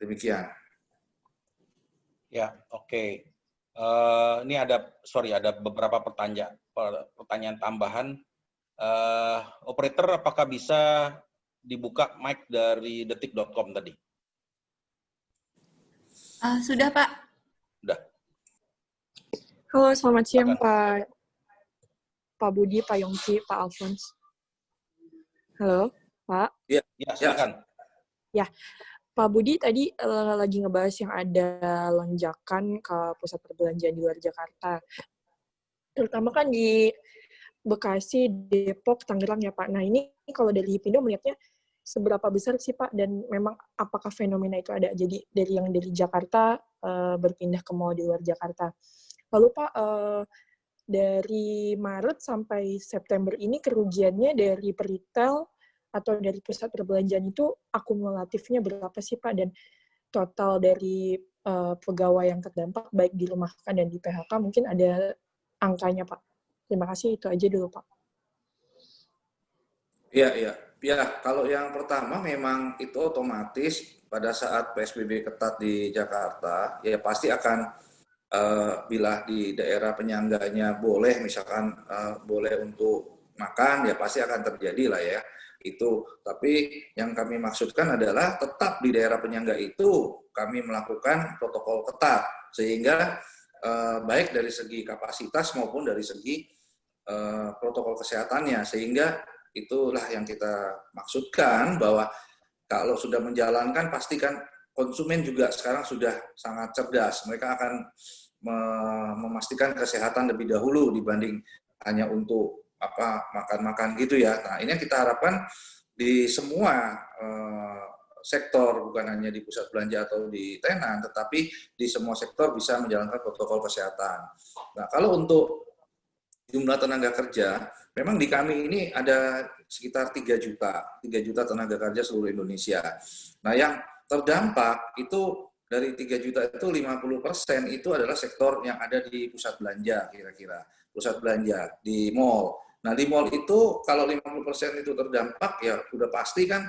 Demikian. Ya, oke. Ini ada beberapa pertanyaan tambahan. Operator, apakah bisa dibuka mic dari detik.com tadi? Sudah, Pak. Sudah. Halo, selamat siang Pak Budi, Pak Yongki, Pak Alphonse. Halo, Pak. Ya, silakan. Ya, Pak Budi tadi lagi ngebahas yang ada lonjakan ke pusat perbelanjaan di luar Jakarta. Terutama kan di Bekasi, Depok, Tangerang ya Pak. Nah ini kalau dari Hipindo melihatnya seberapa besar sih Pak? Dan memang apakah fenomena itu ada? Jadi dari Jakarta berpindah ke mall di luar Jakarta. Lalu Pak, dari Maret sampai September ini kerugiannya dari peritel atau dari pusat perbelanjaan itu akumulatifnya berapa sih Pak? Dan total dari pegawai yang terdampak baik dirumahkan dan di PHK mungkin ada angkanya Pak. Terima kasih, itu aja dulu Pak. Ya, kalau yang pertama memang itu otomatis pada saat PSBB ketat di Jakarta, ya pasti akan bila di daerah penyangganya boleh, misalkan boleh untuk makan, ya pasti akan terjadi lah ya. Itu, tapi yang kami maksudkan adalah tetap di daerah penyangga itu kami melakukan protokol ketat, sehingga baik dari segi kapasitas maupun dari segi protokol kesehatannya, sehingga itulah yang kita maksudkan bahwa kalau sudah menjalankan pastikan konsumen juga sekarang sudah sangat cerdas, mereka akan memastikan kesehatan lebih dahulu dibanding hanya untuk makan-makan gitu ya. Nah, ini yang kita harapkan di semua sektor, bukan hanya di pusat belanja atau di tenan, tetapi di semua sektor bisa menjalankan protokol kesehatan. Nah, kalau untuk jumlah tenaga kerja, memang di kami ini ada sekitar 3 juta tenaga kerja seluruh Indonesia. Nah, yang terdampak itu dari 3 juta itu 50% itu adalah sektor yang ada di pusat belanja, kira-kira pusat belanja di mall. Nah, di mall itu kalau 50% itu terdampak, ya udah pasti kan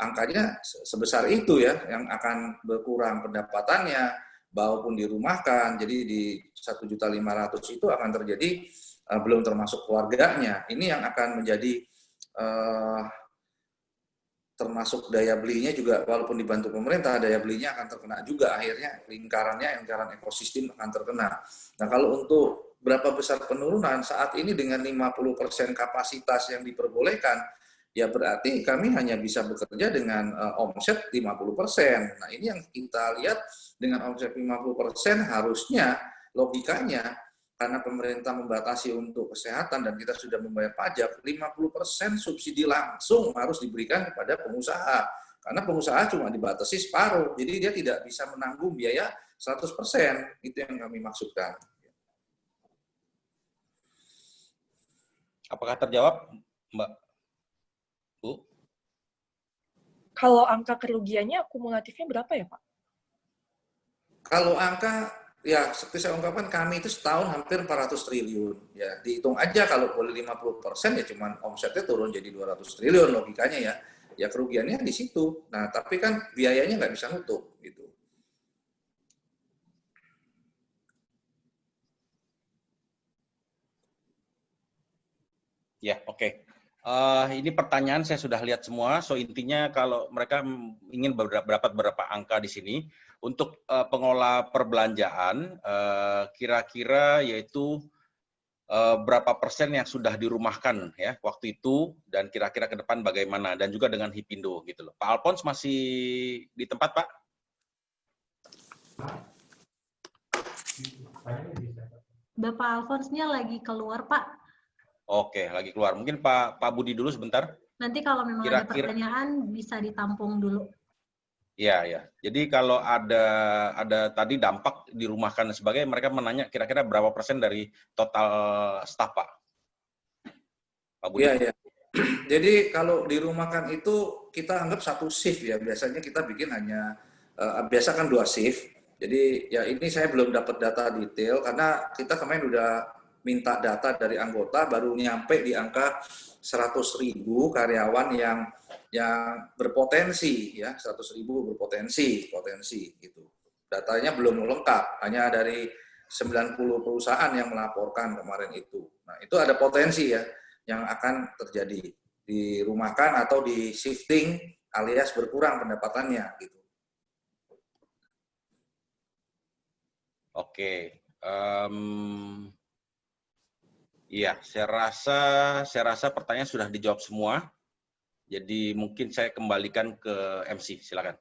angkanya sebesar itu ya, yang akan berkurang pendapatannya, maupun dirumahkan. Jadi di 1.500.000 itu akan terjadi, belum termasuk keluarganya. Ini yang akan menjadi termasuk daya belinya juga, walaupun dibantu pemerintah, daya belinya akan terkena juga, akhirnya lingkaran ekosistem akan terkena. Nah, kalau untuk berapa besar penurunan saat ini dengan 50% kapasitas yang diperbolehkan, ya berarti kami hanya bisa bekerja dengan omset 50%. Nah, ini yang kita lihat, dengan omset 50% harusnya logikanya, karena pemerintah membatasi untuk kesehatan dan kita sudah membayar pajak, 50% subsidi langsung harus diberikan kepada pengusaha. Karena pengusaha cuma dibatasi separuh, jadi dia tidak bisa menanggung biaya 100%. Itu yang kami maksudkan. Apakah terjawab, Mbak? Bu? Kalau angka kerugiannya akumulatifnya berapa ya, Pak? Kalau angka, ya seperti saya ungkapkan, kami itu setahun hampir 400 triliun. Ya, dihitung aja kalau boleh 50%, ya cuman omsetnya turun jadi 200 triliun logikanya ya. Ya kerugiannya di situ. Nah, tapi kan biayanya nggak bisa nutup gitu. Ya, oke. Ini pertanyaan saya sudah lihat semua. So intinya kalau mereka ingin beberapa angka di sini untuk pengelola perbelanjaan, kira-kira yaitu berapa persen yang sudah dirumahkan ya waktu itu, dan kira-kira ke depan bagaimana, dan juga dengan Hipindo gitu loh. Pak Alphonse masih di tempat, Pak? Bapak Alphonse-nya lagi keluar, Pak. Oke, lagi keluar. Mungkin Pak Budi dulu sebentar. Nanti kalau memang ada pertanyaan bisa ditampung dulu. Iya, ya. Jadi kalau ada tadi dampak dirumahkan dan sebagainya, mereka menanya kira-kira berapa persen dari total staf, Pak? Pak Budi. Iya, ya. Jadi kalau dirumahkan itu kita anggap satu shift ya. Biasanya kita bikin hanya biasa kan 2 shift. Jadi ya ini saya belum dapat data detail karena kita kemarin udah minta data dari anggota, baru nyampe di angka 100.000 karyawan yang berpotensi ya, 100.000 potensi gitu. Datanya belum lengkap, hanya dari 90 perusahaan yang melaporkan kemarin itu. Nah, itu ada potensi ya yang akan terjadi, dirumahkan atau di shifting alias berkurang pendapatannya gitu. Oke. Iya, saya rasa pertanyaan sudah dijawab semua. Jadi mungkin saya kembalikan ke MC, silakan.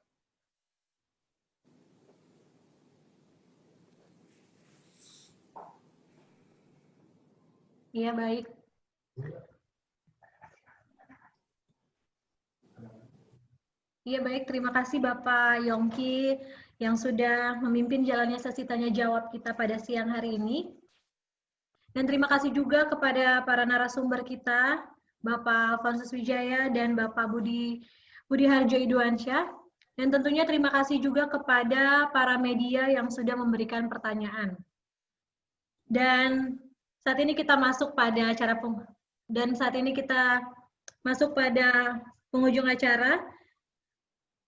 Iya, baik. Iya, baik. Terima kasih Bapak Yongki yang sudah memimpin jalannya sesi tanya jawab kita pada siang hari ini. Dan terima kasih juga kepada para narasumber kita, Bapak Alphonsus Wijaya dan Bapak Budi Harjo Idwansyah. Dan tentunya terima kasih juga kepada para media yang sudah memberikan pertanyaan. Dan saat ini kita masuk pada penghujung acara.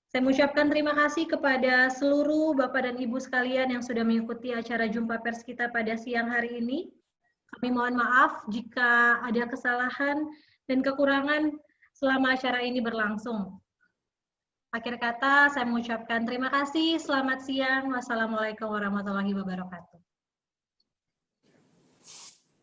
Saya mengucapkan terima kasih kepada seluruh Bapak dan Ibu sekalian yang sudah mengikuti acara jumpa pers kita pada siang hari ini. Kami mohon maaf jika ada kesalahan dan kekurangan selama acara ini berlangsung. Akhir kata, saya mengucapkan terima kasih, selamat siang, wassalamualaikum warahmatullahi wabarakatuh.